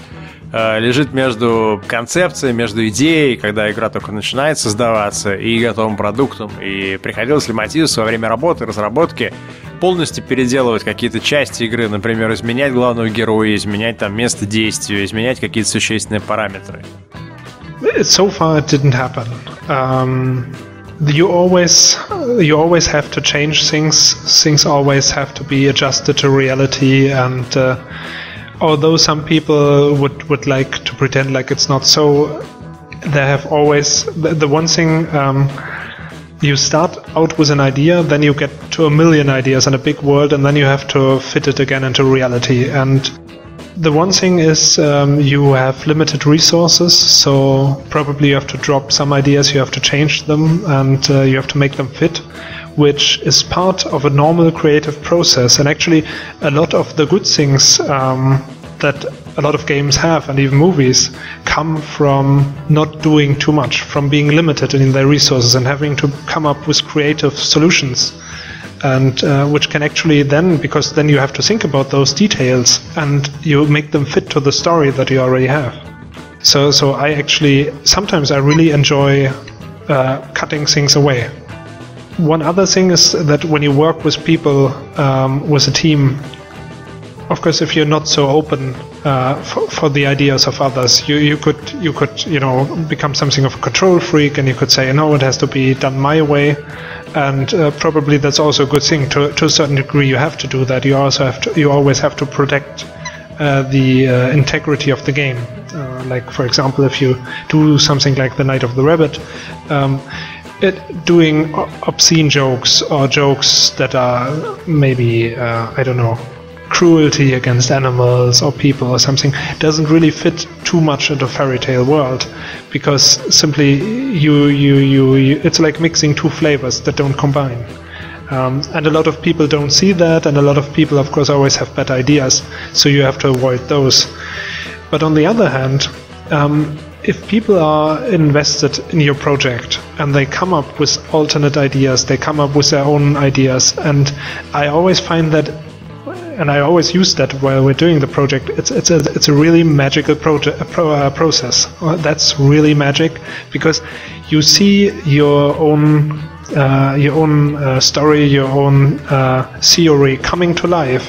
лежит между концепцией, между идеей, когда игра только начинает создаваться, и готовым продуктом? И приходилось ли Маттиасу во время работы, разработки полностью переделывать какие-то части игры, например, изменять главного героя, изменять там место действия, изменять какие-то существенные параметры? So far it didn't happen. You always have to change things. Things always have to be adjusted to reality, and although some people would like to pretend like it's not so, they have always the one thing. You start out with an idea, then you get to a million ideas in a big world, and then you have to fit it again into reality. And the one thing is you have limited resources, so probably you have to drop some ideas, you have to change them, and you have to make them fit, which is part of a normal creative process. And actually a lot of the good things that a lot of games have, and even movies, come from not doing too much, from being limited in their resources and having to come up with creative solutions. And which can actually then, because then you have to think about those details and you make them fit to the story that you already have. So I actually, sometimes I really enjoy cutting things away. One other thing is that when you work with people, with a team, of course, if you're not so open for the ideas of others, you could become something of a control freak, and you could say, no, it has to be done my way. And probably that's also a good thing. To a certain degree, you have to do that. You always have to protect the integrity of the game. Like, for example, if you do something like the Night of the Rabbit, doing obscene jokes or jokes that are maybe I don't know, cruelty against animals or people or something doesn't really fit too much into fairy tale world, because simply you it's like mixing two flavors that don't combine. And a lot of people don't see that, and a lot of people, of course, always have bad ideas, so you have to avoid those. But on the other hand, if people are invested in your project and they come up with alternate ideas, they come up with their own ideas, and I always find that, and I always use that while we're doing the project, it's a really magical process. That's really magic, because you see your own story, your own theory coming to life,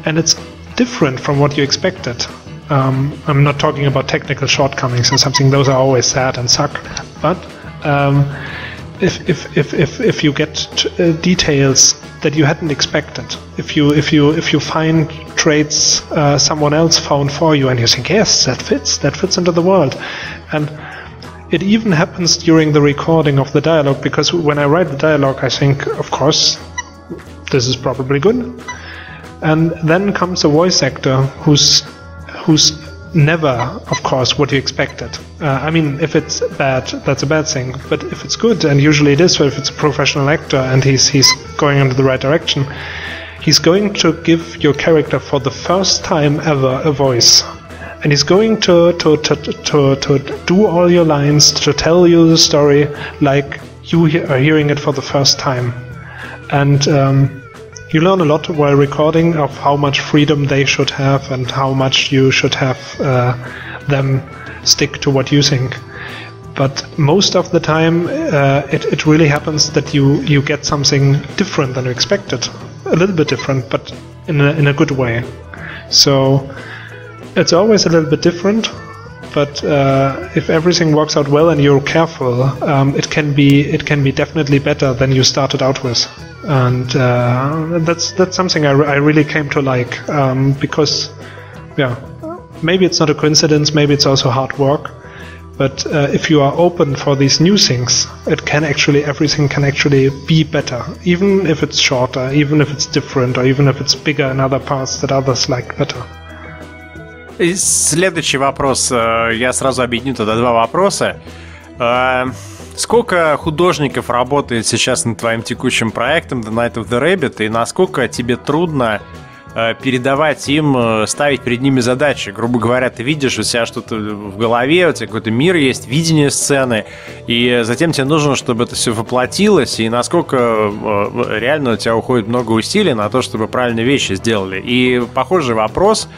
and it's different from what you expected. I'm not talking about technical shortcomings or something; those are always sad and suck. But if you get details that you hadn't expected, if you find traits someone else found for you, and you think, yes, that fits into the world, and it even happens during the recording of the dialogue, because when I write the dialogue, I think, of course, this is probably good, and then comes a voice actor who's never, of course, what you expected. I mean, if it's bad, that's a bad thing. But if it's good, and usually it is, so if it's a professional actor and he's going in the right direction, he's going to give your character for the first time ever a voice. And he's going to do all your lines, to tell you the story like you are hearing it for the first time. And you learn a lot while recording of how much freedom they should have and how much you should have them stick to what you think. But most of the time it really happens that you get something different than you expected. A little bit different, but in a good way. So it's always a little bit different, but if everything works out well and you're careful, it can be definitely better than you started out with. And that's something I really came to like, because maybe it's not a coincidence, maybe it's also hard work, but if you are open for these new things, everything can actually be better, even if it's shorter, even if it's different, or even if it's bigger in other parts that others like better. И следующий вопрос, я сразу объединю тогда два вопроса. Сколько художников работает сейчас над твоим текущим проектом The Night of the Rabbit, и насколько тебе трудно передавать им, ставить перед ними задачи? Грубо говоря, ты видишь у себя что-то в голове, у тебя какой-то мир есть, видение сцены, и затем тебе нужно, чтобы это все воплотилось, и насколько реально у тебя уходит много усилий на то, чтобы правильные вещи сделали. И похожий вопрос: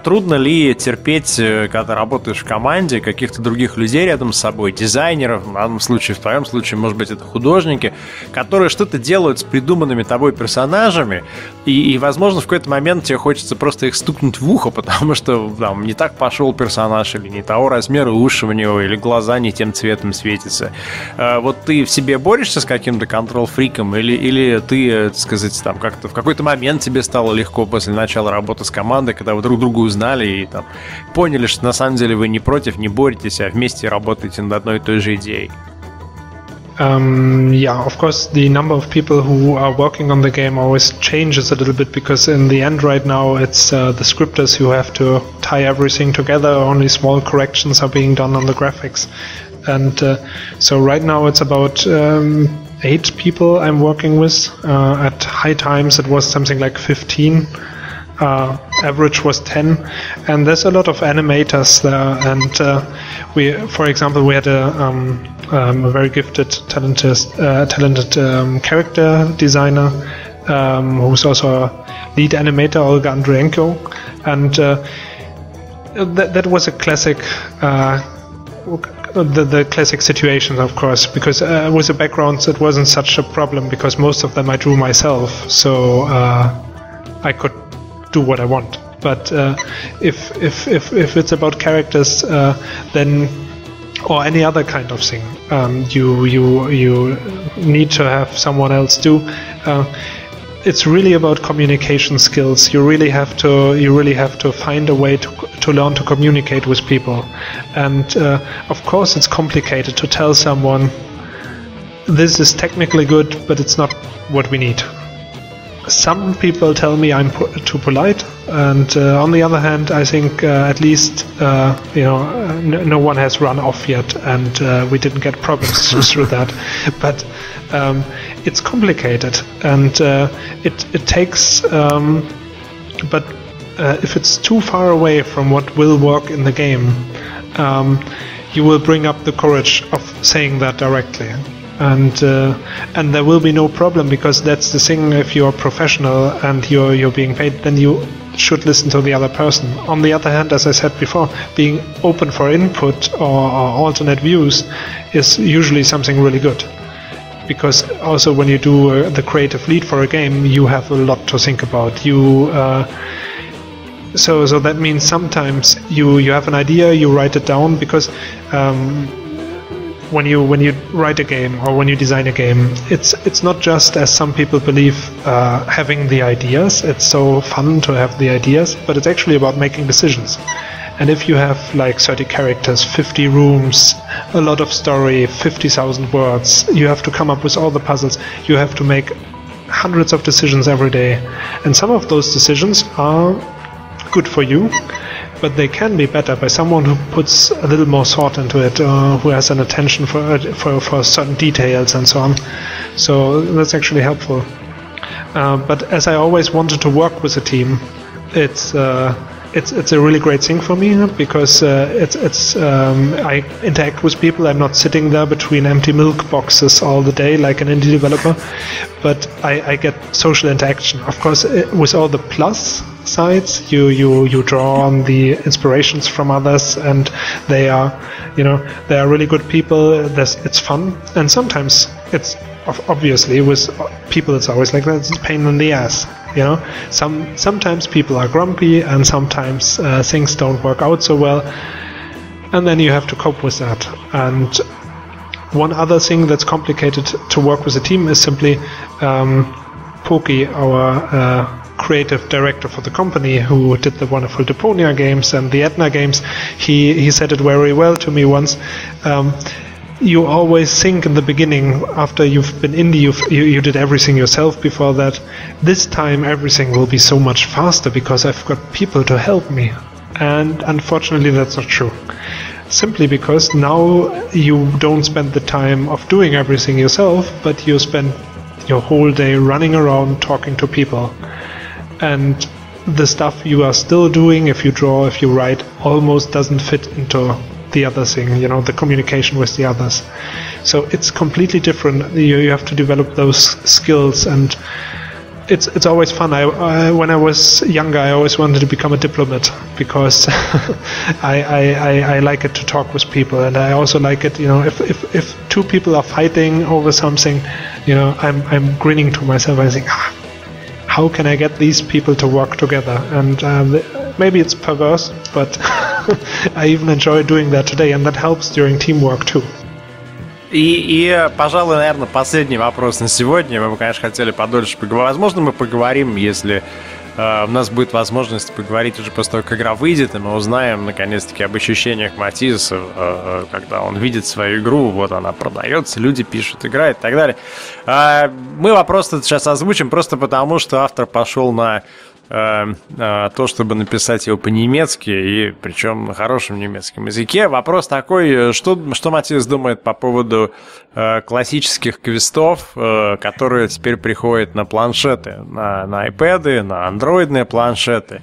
трудно ли терпеть, когда ты работаешь в команде, каких-то других людей рядом с собой, дизайнеров, в данном случае, в твоем случае, может быть, это художники, которые что-то делают с придуманными тобой персонажами, и возможно, в какой-то момент тебе хочется просто их стукнуть в ухо, потому что там не так пошел персонаж, или не того размера уши у него, или глаза не тем цветом светятся. Вот ты в себе борешься с каким-то контрол-фриком, или ты, так сказать, там как-то в какой-то момент тебе стало легко после начала работы с командой, когда вы друг друга узнали и там поняли, что на самом деле вы не против, не боретесь, а вместе работаете над одной и той же идеей? Yeah, of course, the number of people who are working on the game always changes a little bit, because in the end right now it's the scripters who have to tie everything together. Only small corrections are being done on the graphics. And so right now it's about 8 people I'm working with. At high times it was something like 15. Average was 10, and there's a lot of animators there, and we, for example, we had a very gifted, talented character designer who's also a lead animator, Olga Andrienko, and that was a classic the classic situation, of course, because with the backgrounds it wasn't such a problem, because most of them I drew myself, so I could do what I want. But if it's about characters, then, or any other kind of thing, you need to have someone else do. It's really about communication skills. You really have to find a way to learn to communicate with people, and of course it's complicated to tell someone this is technically good, but it's not what we need. Some people tell me I'm too polite, and on the other hand, I think at least no one has run off yet, and we didn't get problems through that. But it's complicated, and it takes. But if it's too far away from what will work in the game, you will bring up the courage of saying that directly. And there will be no problem, because that's the thing. If you're a professional and you're being paid, then you should listen to the other person. On the other hand, as I said before, being open for input or alternate views is usually something really good, because also when you do the creative lead for a game, you have a lot to think about. So that means sometimes you have an idea, you write it down, because when you write a game or when you design a game, it's not just, as some people believe, having the ideas. It's so fun to have the ideas, but it's actually about making decisions. And if you have like 30 characters, 50 rooms, a lot of story, 50,000 words, you have to come up with all the puzzles. You have to make hundreds of decisions every day, and some of those decisions are good for you, but they can be better by someone who puts a little more thought into it, who has an attention for certain details and so on. So that's actually helpful. But as I always wanted to work with a team, it's a really great thing for me because I interact with people. I'm not sitting there between empty milk boxes all the day like an indie developer, but I get social interaction. Of course, with all the plus sides, you draw on the inspirations from others, and they are really good people. It's fun, and sometimes it's obviously with people it's always like that. It's a pain in the ass. Sometimes people are grumpy, and sometimes things don't work out so well, and then you have to cope with that. And one other thing that's complicated to work with a team is simply Pokey, our creative director for the company, who did the wonderful Deponia games and the Etna games. He said it very well to me once. You always think in the beginning, after you've been indie, you did everything yourself before that. This time everything will be so much faster because I've got people to help me. And unfortunately that's not true. Simply because now you don't spend the time of doing everything yourself, but you spend your whole day running around talking to people. And the stuff you are still doing, if you draw, if you write, almost doesn't fit into the other thing, the communication with the others. So it's completely different. You have to develop those skills, and it's always fun. When I was younger, I always wanted to become a diplomat because I like it to talk with people, and I also like it. If two people are fighting over something, I'm grinning to myself. I think, how can I get these people to work together? And maybe it's perverse, but I even enjoy doing that today, and that helps during teamwork too. И, пожалуй, наверное, последний вопрос на сегодня. Мы бы, конечно, хотели подольше поговорить. Возможно, мы поговорим, если у нас будет возможность поговорить уже после того, как игра выйдет, и мы узнаем, наконец-таки, об ощущениях Маттиаса, когда он видит свою игру, вот она продается, люди пишут, играют и так далее. Мы вопрос сейчас озвучим просто потому, что автор пошел на то, чтобы написать его по-немецки, и причем на хорошем немецком языке. Вопрос такой, что Маттиас думает по поводу классических квестов, которые теперь приходят на планшеты, на iPad, на андроидные планшеты.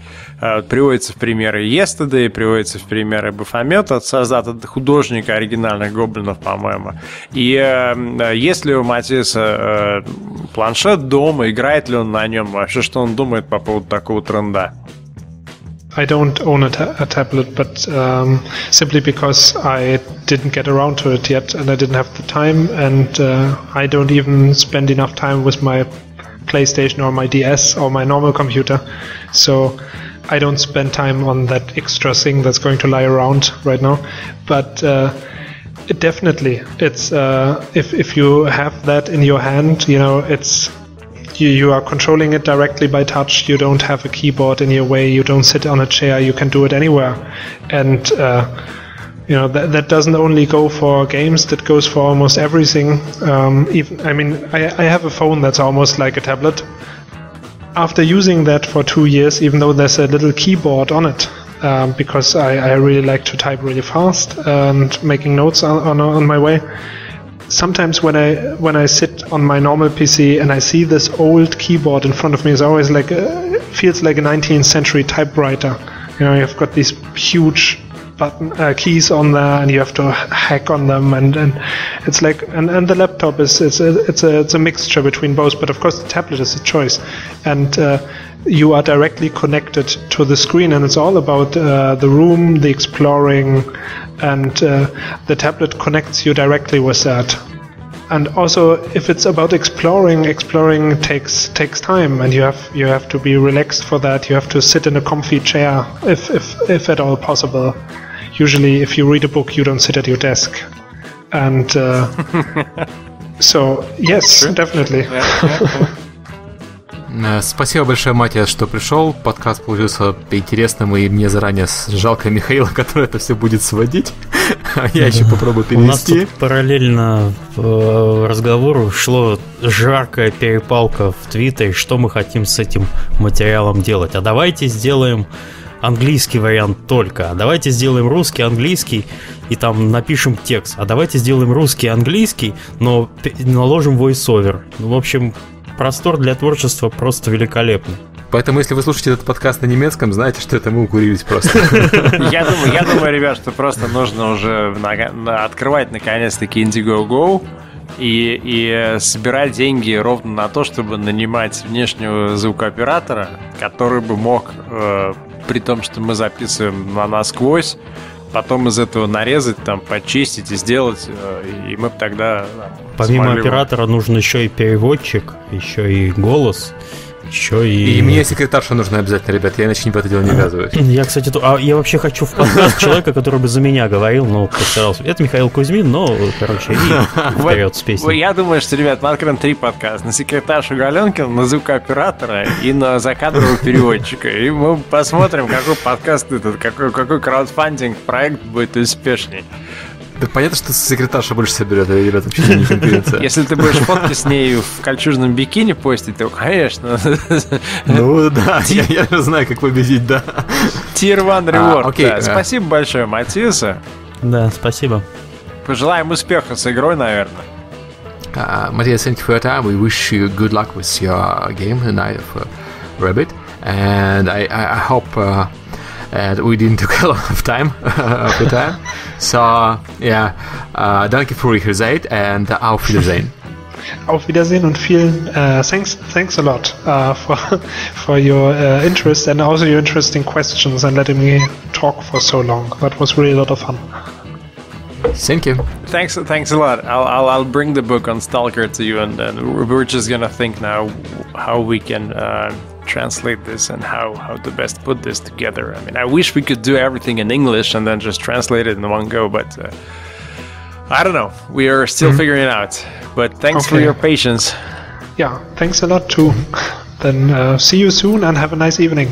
Приводится в примеры S.T.A.L.K.E.R, приводится в примеры Бафомета, от художника оригинальных гоблинов, по-моему. И есть ли у Маттиаса планшет дома, играет ли он на нем, вообще что он думает по поводу такого тренда? I don't own a tablet, but simply because I didn't get around to it yet, and I didn't have the time, and I don't even spend enough time with my PlayStation or my DS or my normal computer, so I don't spend time on that extra thing that's going to lie around right now. But definitely, it's if you have that in your hand, it's you are controlling it directly by touch. You don't have a keyboard in your way. You don't sit on a chair. You can do it anywhere, and that doesn't only go for games. That goes for almost everything. I have a phone that's almost like a tablet. After using that for 2 years, even though there's a little keyboard on it, because I really like to type really fast and making notes on my way. Sometimes when I sit on my normal PC and I see this old keyboard in front of me, it's always like feels like a 19th century typewriter. You've got these huge button keys on there, and you have to hack on them, and it's like and the laptop it's a mixture between both. But of course the tablet is a choice, and you are directly connected to the screen, and it's all about the room, the exploring, and the tablet connects you directly with that. And also, if it's about exploring takes time, and you have to be relaxed for that. You have to sit in a comfy chair, if at all possible. Usually, if you read a book, you don't sit at your desk, and so yes, definitely. Спасибо большое, Маттиас, что пришел. Подкаст получился интересным, и мне заранее жалко Михаила, который это все будет сводить. А я еще попробую перевести. У нас тут параллельно разговору шло жаркая перепалка в Твиттере, что мы хотим с этим материалом делать. А давайте сделаем английский вариант только, а давайте сделаем русский, английский и там напишем текст, а давайте сделаем русский, английский, но наложим voice-over. Ну, в общем, простор для творчества просто великолепный. Поэтому, если вы слушаете этот подкаст на немецком, знаете, что это мы укурились просто. Я думаю, ребят, что просто нужно уже открывать наконец-таки Indiegogo и собирать деньги ровно на то, чтобы нанимать внешнего звукооператора, который бы мог, при том, что мы записываем насквозь, потом из этого нарезать, там, почистить и сделать, и мы бы тогда... Помимо оператора нужен еще и переводчик, еще и голос, еще и... И мне секретарша нужна обязательно, ребят, я иначе в это дело не ввязываюсь. Я, кстати, я вообще хочу в подкаст человека, который бы за меня говорил, но постарался. Это Михаил Кузьмин, но, короче, и вперед с песней. Я думаю, что, ребят, мы откроем 3 подкаста. На секретаршу Галенкина, на звукооператора и на закадрового переводчика. И мы посмотрим, какой подкаст этот, какой краудфандинг проект будет успешней. Да понятно, что секретарша больше соберет, а ребята вообще не конкуренция. Если ты будешь фотки с ней в кольчужном бикини постить, то, конечно. Ну да, я знаю, как победить, да. Tier 1 reward. Спасибо большое, Маттиасу. Да, спасибо. Пожелаем успеха с игрой, наверное. Mаттиас, thank you for your time. We wish you good luck with your game, The Night of Rabbit. And I hope... And we didn't take a lot of time of the time. So, yeah, danke für Ihre Zeit and auf Wiedersehen. Auf Wiedersehen und vielen thanks a lot for your interest and also your interesting questions and letting me talk for so long. That was really a lot of fun. Thank you. Thanks a lot. I'll bring the book on S.T.A.L.K.E.R to you, and then we're just gonna think now how we can translate this and how to best put this together. I mean, I wish we could do everything in English and then just translate it in one go, but I don't know. We are still figuring it out. But thanks for your patience. Yeah, thanks a lot too. Then see you soon and have a nice evening.